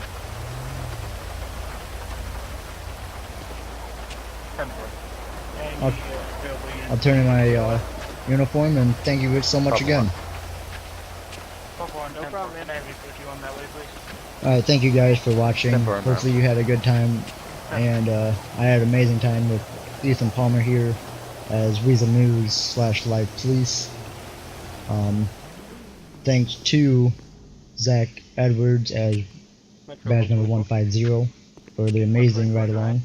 10-4. I'll turn in my uniform and thank you so much again. No problem, man. You on that way, please. Alright, thank you guys for watching. Hopefully you had a good time, and I had an amazing time with Ethan Palmer here as Weazel News / Live Police. Thanks to Zach Edwards as badge number 150 for the amazing ride along.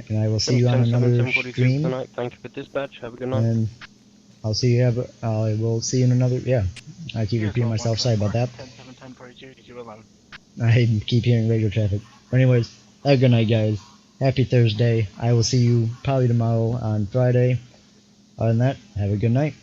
And I will see you on another stream. Tonight. Thank you for dispatch. Have a good night. And I will see you in another. Yeah, I keep repeating myself. Sorry about that. I keep hearing radio traffic. But anyways, have a good night, guys. Happy Thursday. I will see you probably tomorrow on Friday. Other than that, have a good night.